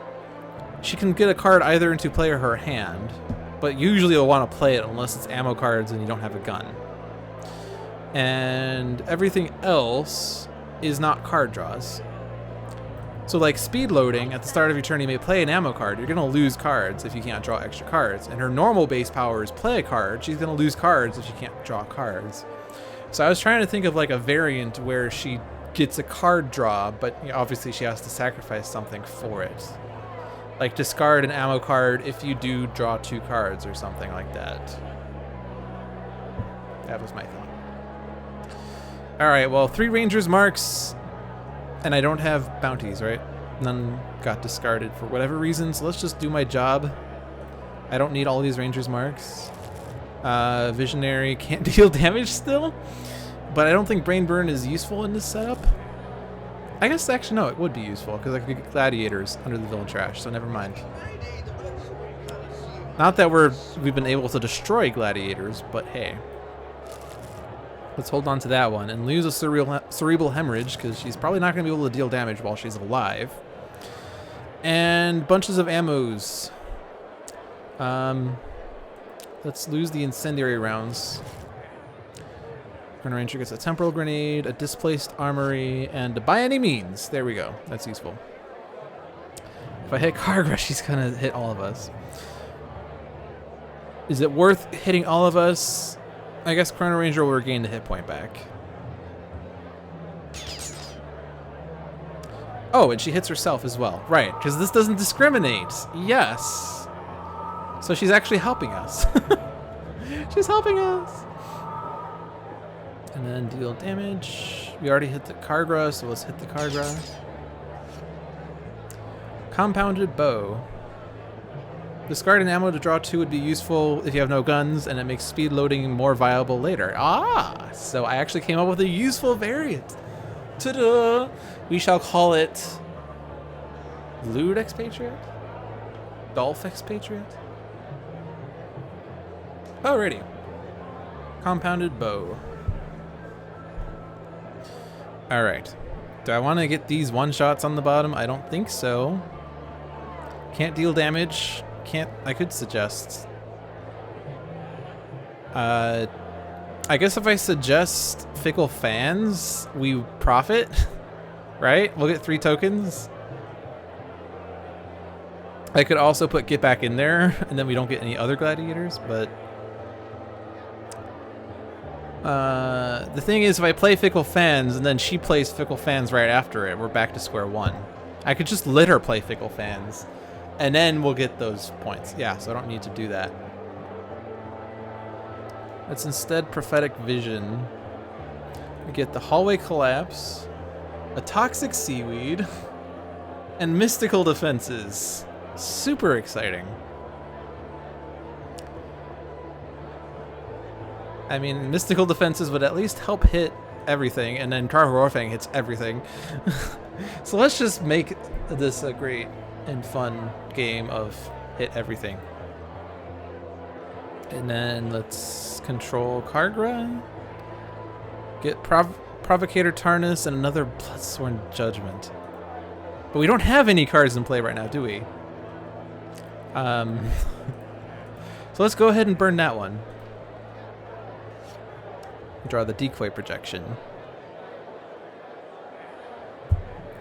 [SPEAKER 1] she can get a card either into play or her hand. But usually you'll want to play it unless it's ammo cards and you don't have a gun. And everything else... is not card draws. So like speed loading, at the start of your turn you may play an ammo card. You're gonna lose cards if you can't draw extra cards. And her normal base power is play a card. She's gonna lose cards if she can't draw cards. So I was trying to think of like a variant where she gets a card draw, but you know, obviously she has to sacrifice something for it. Like discard an ammo card if you do draw 2 cards or something like that. That was my thought. Alright, well, 3 Rangers marks, and I don't have bounties, right? None got discarded for whatever reason, so let's just do my job. I don't need all these Rangers marks. Visionary can't deal damage still, but I don't think Brain Burn is useful in this setup. I guess actually no, it would be useful because I could get gladiators under the villain trash, so never mind. Not that we've been able to destroy gladiators, but hey. Let's hold on to that one and lose a cerebral hemorrhage because she's probably not going to be able to deal damage while she's alive. And bunches of ammos. Let's lose the incendiary rounds. Chrono-Ranger gets a temporal grenade, a displaced armory, and a by any means. There we go. That's useful. If I hit Kaargra, she's going to hit all of us. Is it worth hitting all of us? I guess Chrono-Ranger will regain the hit point back. Oh, and she hits herself as well. Right, because this doesn't discriminate. Yes. So she's actually helping us. She's helping us. And then deal damage. We already hit the Kaargra, so let's hit the Kaargra. Compounded bow. Discard an ammo to draw 2 would be useful if you have no guns, and it makes speed loading more viable later. Ah, so I actually came up with a useful variant. Ta-da! We shall call it Lewd Expatriette? Dolphin Expatriette? Alrighty. Compounded bow. Alright. Do I want to get these one-shots on the bottom? I don't think so. Can't deal damage. I could suggest. I guess if I suggest Fickle Fans, we profit, right? We'll get 3 tokens. I could also put Get Back in there, and then we don't get any other gladiators, but... the thing is, if I play Fickle Fans, and then she plays Fickle Fans right after it, we're back to square one. I could just let her play Fickle Fans. And then we'll get those points. Yeah, so I don't need to do that. Let's instead Prophetic Vision. We get the Hallway Collapse, a Toxic Seaweed, and Mystical Defenses. Super exciting. I mean, Mystical Defenses would at least help hit everything, and then Kaargra Warfang hits everything. So let's just make this a great and fun game of hit everything. And then let's control Kaargra. Get Provocator Tarnus and another Bloodsworn Judgment. But we don't have any cards in play right now, do we? So let's go ahead and burn that one. Draw the Decoy Projection.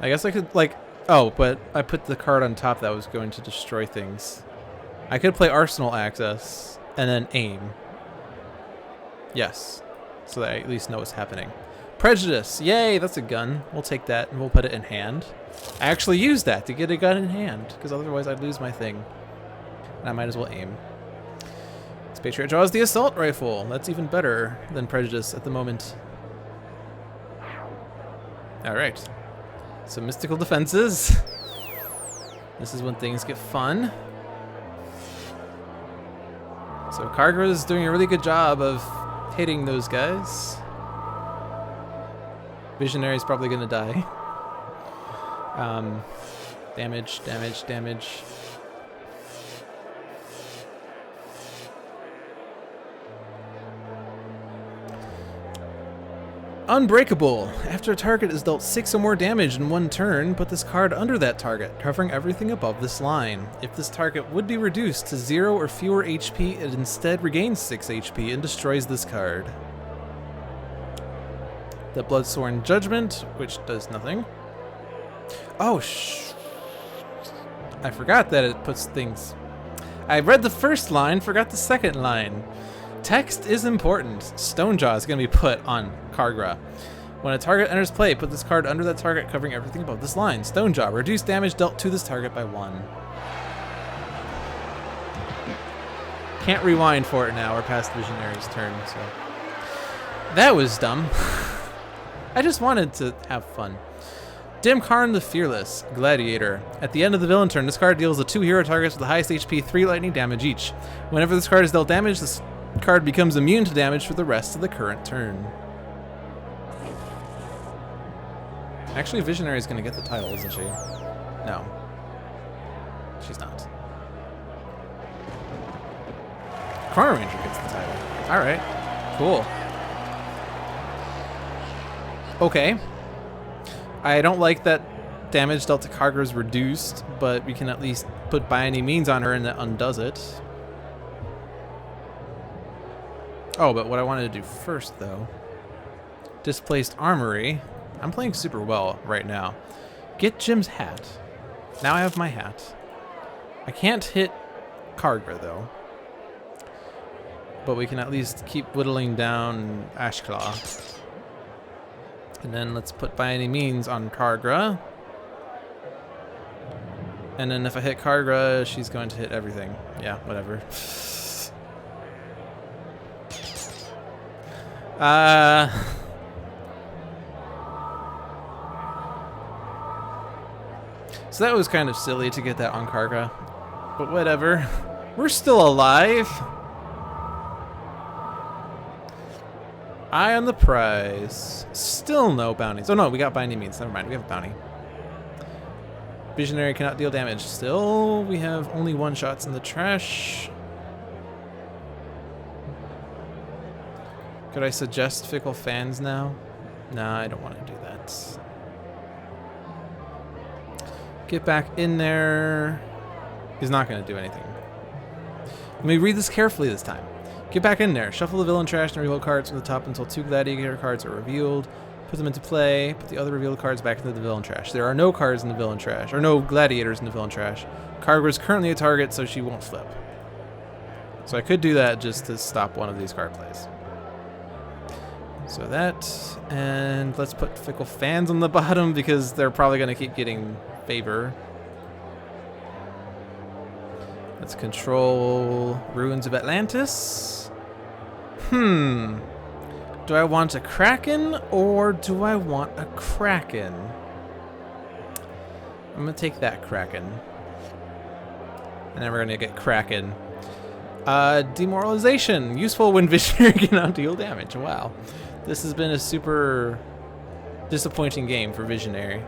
[SPEAKER 1] I guess I could, like... Oh, but I put the card on top that was going to destroy things. I could play Arsenal Access and then aim. Yes. So that I at least know what's happening. Prejudice. Yay, that's a gun. We'll take that and we'll put it in hand. I actually used that to get a gun in hand, because otherwise I'd lose my thing. And I might as well aim. Expatriette draws the Assault Rifle. That's even better than Prejudice at the moment. Alright. So Mystical Defenses. This is when things get fun. So Kaargra is doing a really good job of hitting those guys. Visionary's probably gonna die. Damage, damage, damage. Unbreakable. After a target is dealt 6 or more damage in one turn, put this card under that target, covering everything above this line. If this target would be reduced to 0 or fewer HP, it instead regains 6 HP and destroys this card. The Bloodsworn Judgment, which does nothing. Oh, I forgot that it puts things... I read the first line, forgot the second line. Text is important. Stonejaw is going to be put on Kaargra. When a target enters play, put this card under that target, covering everything above this line. Stonejaw. Reduce damage dealt to this target by 1. Can't rewind for it now. We're past Visionary's turn, so... That was dumb. I just wanted to have fun. Dimkarn the Fearless, Gladiator. At the end of the villain turn, this card deals the 2 hero targets with the highest HP 3 lightning damage each. Whenever this card is dealt damage, this card becomes immune to damage for the rest of the current turn. Actually, Visionary is going to get the title, isn't she? No. She's not. Chrono-Ranger gets the title. Alright. Cool. Okay. I don't like that damage dealt to Kaargra is reduced, but we can at least put by any means on her and that undoes it. Oh, but what I wanted to do first, though... Displaced Armory. I'm playing super well right now. Get Jim's hat. Now I have my hat. I can't hit Kaargra, though. But we can at least keep whittling down Ashclaw. And then let's put by any means on Kaargra. And then if I hit Kaargra, she's going to hit everything. Yeah, whatever. So that was kind of silly to get that on Kaargra. But whatever. We're still alive. Eye on the prize. Still no bounties. Oh no, we got by any means. Never mind, we have a bounty. Visionary cannot deal damage. Still, we have only 1-shots in the trash. Could I suggest Fickle Fans now? Nah, I don't want to do that. Get back in there. He's not going to do anything. Let me read this carefully this time. Get back in there. Shuffle the villain trash and reveal cards from the top until 2 gladiator cards are revealed. Put them into play. Put the other revealed cards back into the villain trash. There are no cards in the villain trash, or no gladiators in the villain trash. Kaargra is currently a target, so she won't flip. So I could do that just to stop one of these card plays. So that, and let's put Fickle Fans on the bottom because they're probably going to keep getting favor. Let's control Ruins of Atlantis. Do I want a Kraken or do I want a Kraken? I'm going to take that Kraken. And then we're going to get Kraken. Demoralization. Useful when Visionary cannot deal damage. Wow. This has been a super disappointing game for Visionary.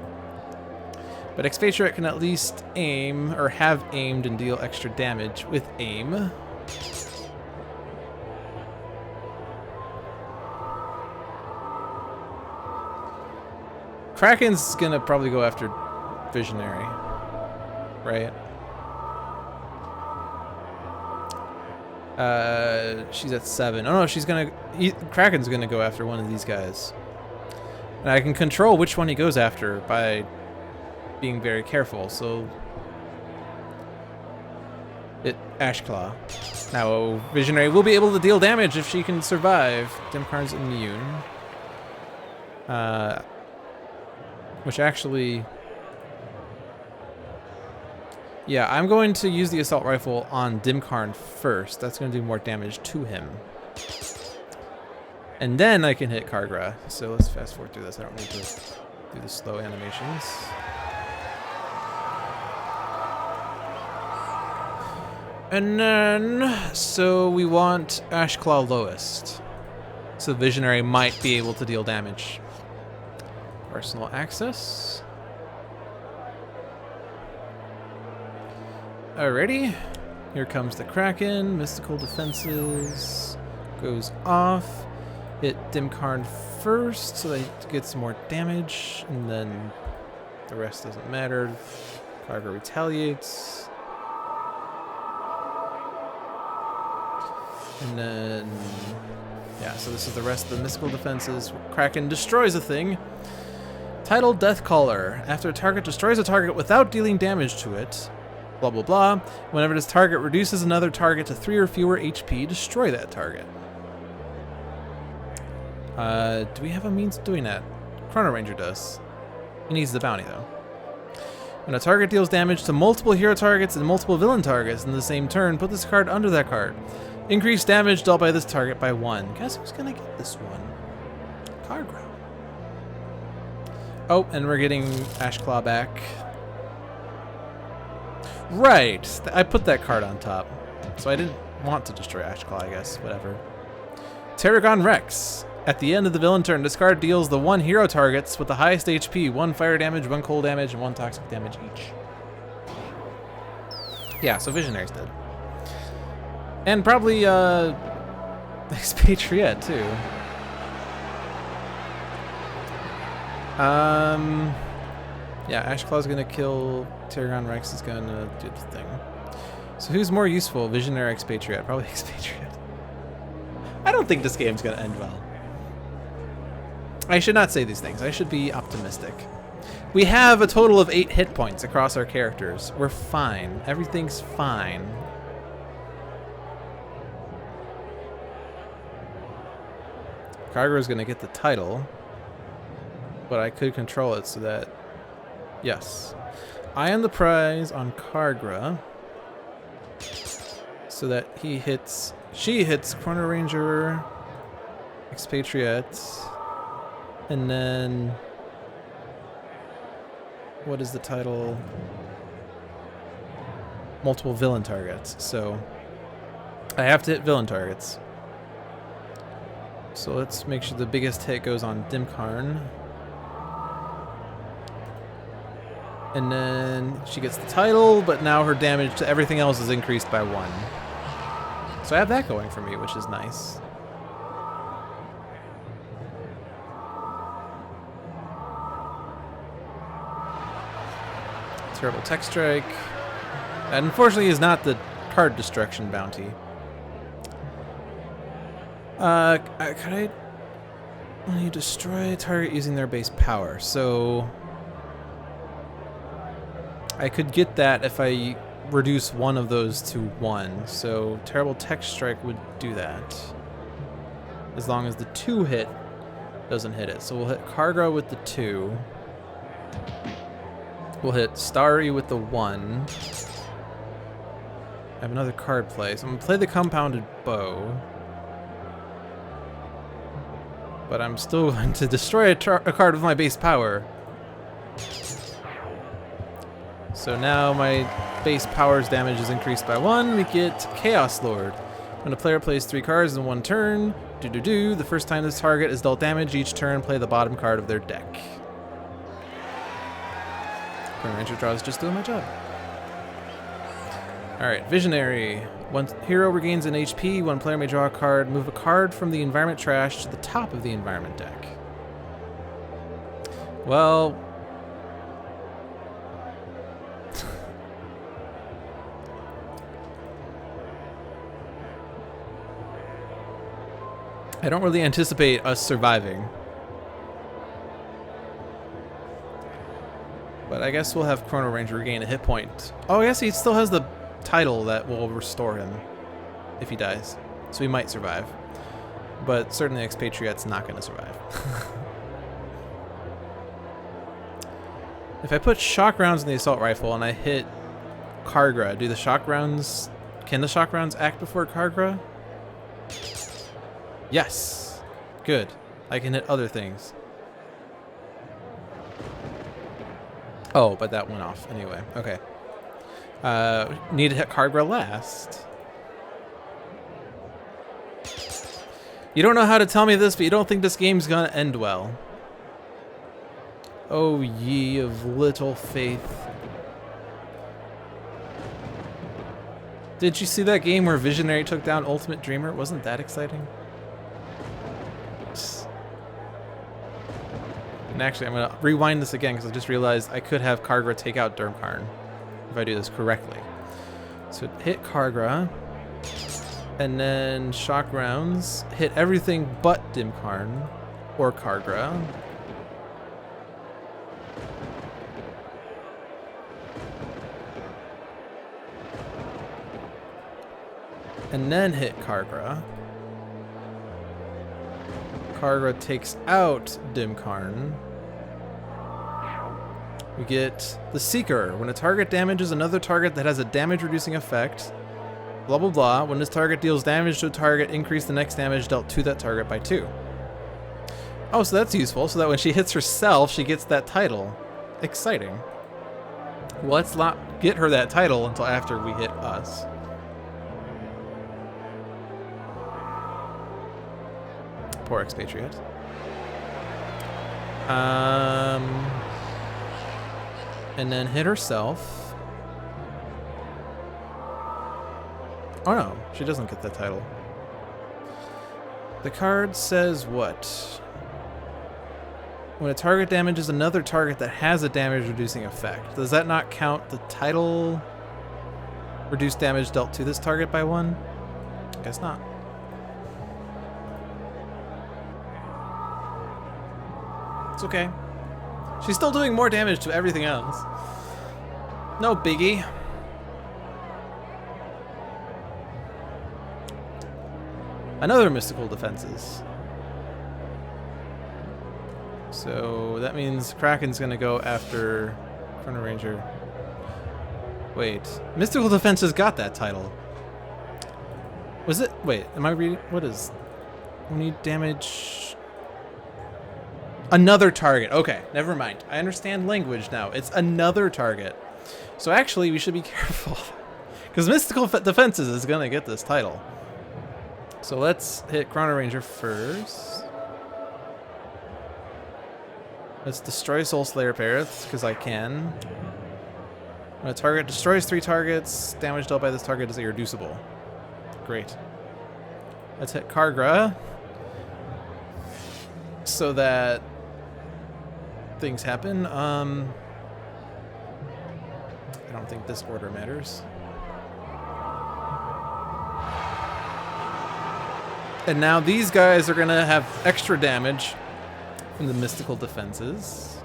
[SPEAKER 1] But Expatriette can at least aim, or have aimed and deal extra damage with aim. Kraken's gonna probably go after Visionary, right? She's at 7. Oh no, she's gonna... Kraken's gonna go after one of these guys. And I can control which one he goes after by being very careful, so... Ashclaw. Now, Visionary will be able to deal damage if she can survive. Dimkarn's immune. Which actually... Yeah, I'm going to use the assault rifle on Dimkarn first. That's going to do more damage to him. And then I can hit Kaargra. So let's fast forward through this. I don't need to do the slow animations. And then, so we want Ashclaw lowest. So Visionary might be able to deal damage. Arsenal access. Alrighty. Here comes the Kraken. Mystical defenses. Goes off. Hit Dimkarn first so that it gets more damage. And then the rest doesn't matter. Kaargra retaliates. And then, yeah, so this is the rest of the mystical defenses. Kraken destroys a thing. Title Deathcaller. After a target destroys a target without dealing damage to it, blah blah blah. Whenever this target reduces another target to 3 or fewer HP, destroy that target. Do we have a means of doing that? Chrono-Ranger does. He needs the bounty though. When a target deals damage to multiple hero targets and multiple villain targets in the same turn, put this card under that card. Increase damage dealt by this target by 1. Guess who's gonna get this one? Kaargra. Oh, and we're getting Ashclaw back. Right! I put that card on top. So I didn't want to destroy Ashclaw, I guess. Whatever. Tarragon Rex. At the end of the villain turn, this card deals the 1 hero targets with the highest HP, 1 fire damage, 1 cold damage, and 1 toxic damage each. Yeah, so Visionary's dead. And probably, Expatriette, too. Yeah, Ashclaw's gonna kill, Tarragon Rex is gonna do the thing. So who's more useful, Visionary or Expatriette? Probably Expatriette. I don't think this game's gonna end well. I should not say these things. I should be optimistic. We have a total of 8 hit points across our characters. We're fine. Everything's fine. Kaargra's gonna get the title, but I could control it so that, yes. I am the prize on Kaargra, so that she hits Chrono-Ranger, Expatriette, and then, what is the title? Multiple villain targets. So I have to hit villain targets. So let's make sure the biggest hit goes on Dimkarn. And then she gets the title, but now her damage to everything else is increased by 1. So I have that going for me, which is nice. Terrible Tech Strike. That unfortunately is not the card destruction bounty. Could I... When you destroy a target using their base power, so... I could get that if I reduce one of those to 1. So Terrible Tech Strike would do that. As long as the 2 hit doesn't hit it. So we'll hit Kaargra with the 2. We'll hit Starry with the 1. I have another card play, so I'm gonna play the Compounded Bow. But I'm still going to destroy a card with my base power. So now my base power's damage is increased by 1. We get Chaos Lord. When a player plays 3 cards in 1 turn, the first time this target is dealt damage each turn, play the bottom card of their deck. Chrono-Ranger draws just doing my job. Alright, Visionary. One hero regains an HP, 1 player may draw a card, move a card from the environment trash to the top of the environment deck. Well... I don't really anticipate us surviving. But I guess we'll have Chrono-Ranger regain a hit point. Oh, I guess he still has the title that will restore him if he dies. So he might survive. But certainly Expatriette's not going to survive. If I put shock rounds in the assault rifle and I hit Kaargra, do the shock rounds... Can the shock rounds act before Kaargra? Yes. Good. I can hit other things. Oh, but that went off anyway. Okay. Need to hit Kaargra last. You don't know how to tell me this, but you don't think this game's gonna end well. Oh, ye of little faith. Did you see that game where Visionary took down Ultimate Dreamer? Wasn't that exciting? And actually, I'm gonna rewind this again because I just realized I could have Kaargra take out Dimkarn if I do this correctly. So hit Kaargra, And then shock rounds hit everything but Dimkarn or Kaargra. And then hit Kaargra. Kaargra takes out Dimkarn. We get the Seeker. When a target damages another target that has a damage reducing effect, blah blah blah. When this target deals damage to a target, increase the next damage dealt to that target by 2. Oh, so that's useful, so that when she hits herself, she gets that title. Exciting. Well, let's not get her that title until after we hit us. Poor Expatriette. And then hit herself. Oh no, she doesn't get that title. The card says what? When a target damages another target that has a damage reducing effect. Does that not count the title? Reduced damage dealt to this target by 1? Guess not. It's okay. She's still doing more damage to everything else. No biggie. Another mystical defenses. So that means Kraken's gonna go after Chrono-Ranger. Wait, mystical defenses got that title. Was it? Wait, am I reading? What is? We need damage. Another target. Okay, never mind. I understand language now. It's another target. So actually, we should be careful. Because Mystical Defenses is going to get this title. So let's hit Chrono-Ranger first. Let's destroy Soul Slayer Parrots, because I can. When a target destroys 3 targets, damage dealt by this target is irreducible. Great. Let's hit Kaargra. So that things happen. I don't think this order matters. And now these guys are gonna have extra damage from the mystical defenses.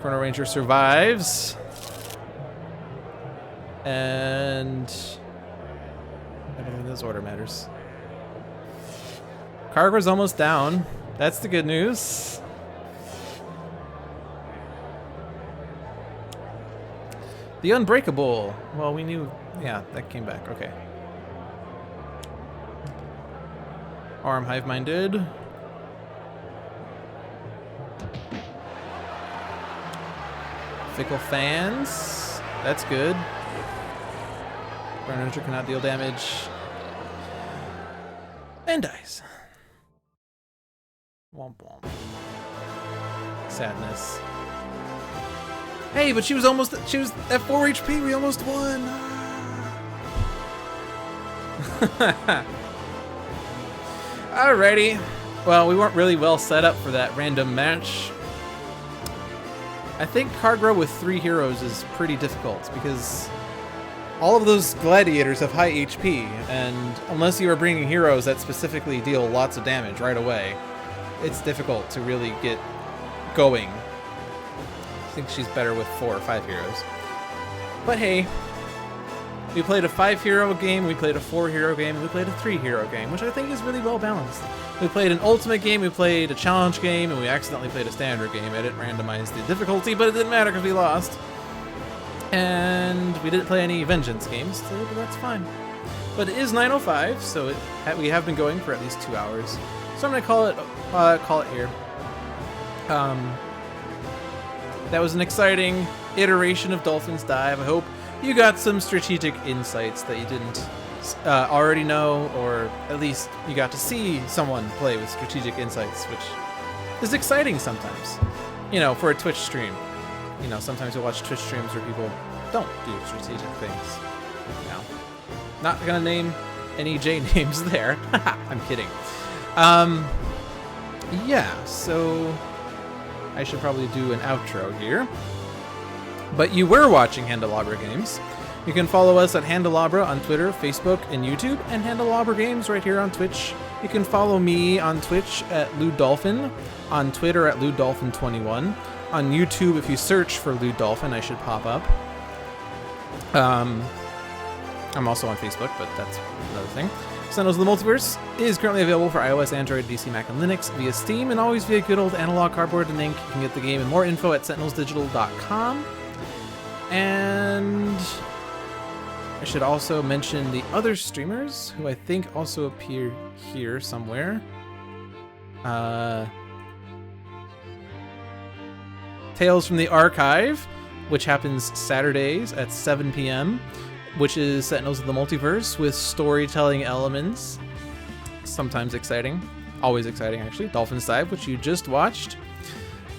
[SPEAKER 1] Chrono-Ranger survives. And I don't think this order matters. Kaargra's almost down. That's the good news. The Unbreakable. Well, we knew. Yeah, that came back. Okay. Arm Hive-Minded. Fickle Fans. That's good. Chrono-Ranger cannot deal damage. And dies. Womp womp. Sadness. Hey, but she was at 4 HP. We almost won. Alrighty. Well, we weren't really well set up for that random match. I think Kaargra with 3 heroes is pretty difficult because all of those gladiators have high HP, and unless you are bringing heroes that specifically deal lots of damage right away, it's difficult to really get going. I think she's better with 4 or 5 heroes. But hey, we played a 5-hero game, we played a 4-hero game, and we played a 3-hero game, which I think is really well balanced. We played an ultimate game, we played a challenge game, and we accidentally played a standard game. I didn't randomize the difficulty, but it didn't matter because we lost. And we didn't play any vengeance games, so that's fine. But it is 9:05, so we have been going for at least 2 hours. So I'm gonna call it here. That was an exciting iteration of Dolphin's Dive. I hope you got some strategic insights that you didn't already know, or at least you got to see someone play with strategic insights, which is exciting sometimes. You know, for a Twitch stream. You know, sometimes you watch Twitch streams where people don't do strategic things. You know, not gonna name any J names there. I'm kidding. Yeah, so I should probably do an outro here. But you were watching Handelabra Games. You can follow us at Handelabra on Twitter, Facebook, and YouTube, and Handelabra Games right here on Twitch. You can follow me on Twitch at Dolphin, on Twitter at Dolphin21. On YouTube, if you search for Dolphin, I should pop up. I'm also on Facebook, but that's another thing. Sentinels of the Multiverse is currently available for iOS, Android, PC, Mac, and Linux via Steam, and always via good old analog cardboard and ink. You can get the game and more info at sentinelsdigital.com. And I should also mention the other streamers, who I think also appear here somewhere. Tales from the Archive, which happens Saturdays at 7 p.m., which is Sentinels of the Multiverse with storytelling elements. Sometimes exciting. Always exciting, actually. Dolphin's Dive, which you just watched.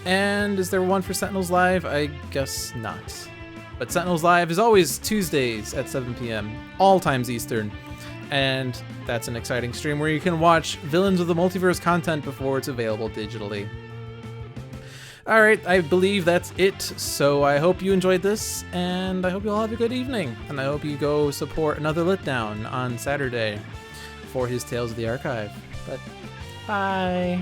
[SPEAKER 1] And is there one for Sentinels Live? I guess not. But Sentinels Live is always Tuesdays at 7 p.m., all times Eastern. And that's an exciting stream where you can watch Villains of the Multiverse content before it's available digitally. Alright, I believe that's it. So I hope you enjoyed this, and I hope you all have a good evening. And I hope you go support another Letdown on Saturday for his Tales of the Archive. But, bye!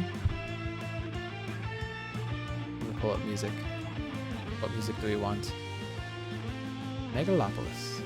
[SPEAKER 1] I'm gonna pull up music. What music do we want? Megalopolis.